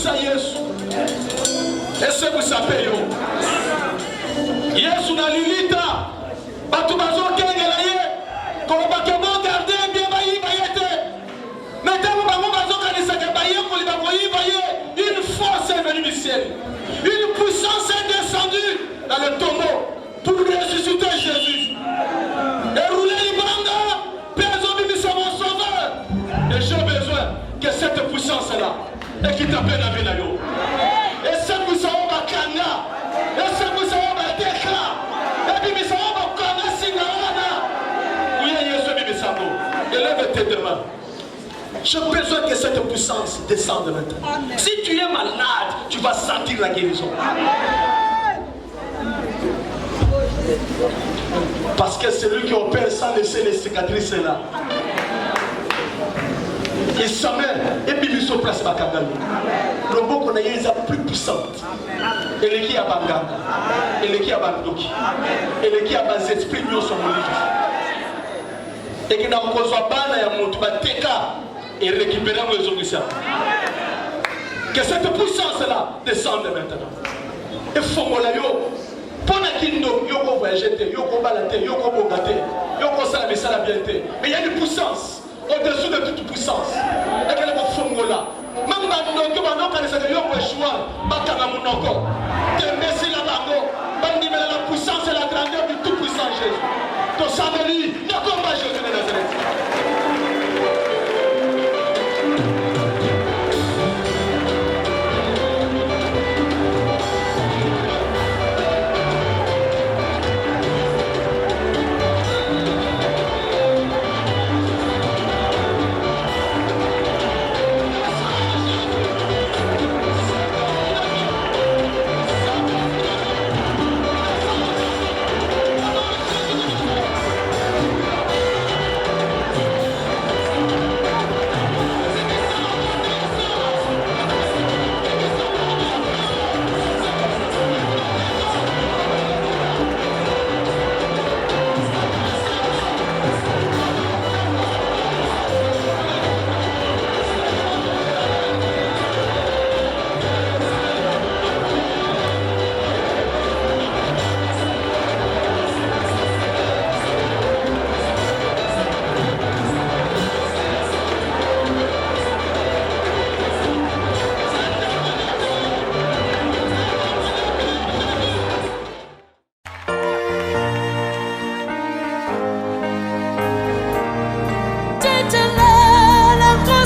puisa Yesu. Ese kusape yo. Yesu na lilita. Batu bazo kengela ye. Ko bakebo garder bien bayi bayete. Maintenant bango bazo kanisa ke baye ko li bakoyi baye. Une force est venue du ciel. Une puissance est descendue dans le tombeau pour ressusciter Jésus. Et rouler les bandes, Père Zobimi, c'est mon sauveur. Et j'ai besoin que cette puissance-là, et qui t'appelle la vie là. Et cette puissance va kanga. Et cette puissance va décla. Et puis, ça va kanga singawana. Oui, Yesu Bibi Sabo. Élève tes deux mains. J'ai besoin que cette puissance descende maintenant. Si tu es malade, tu vas sentir la guérison. Parce que c'est lui qui opère sans laisser les cicatrices là. Et sa mère, et puis il se place à Kagami. Le mot qu'on a eu est plus puissante. Et qui a Banganga. Et qui a Bandoki. Et qui a des esprits mieux sur mon livre. Et qui n'a pas besoin de Teka et récupérer les auditions. Que cette puissance-là descende maintenant. Et Fomolayo, pendant qu'il yoko voyager, yoko balater, yoko bogater, yoko salamer salabienter. Mais il y a une puissance au-dessus de toute puissance. Et qu'elle est au Fongola. Même dans le monde, quand il y a un choix, la puissance et la grandeur du tout-puissant Jésus. Ton samedi, ne combat Jésus de Nazareth.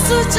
Such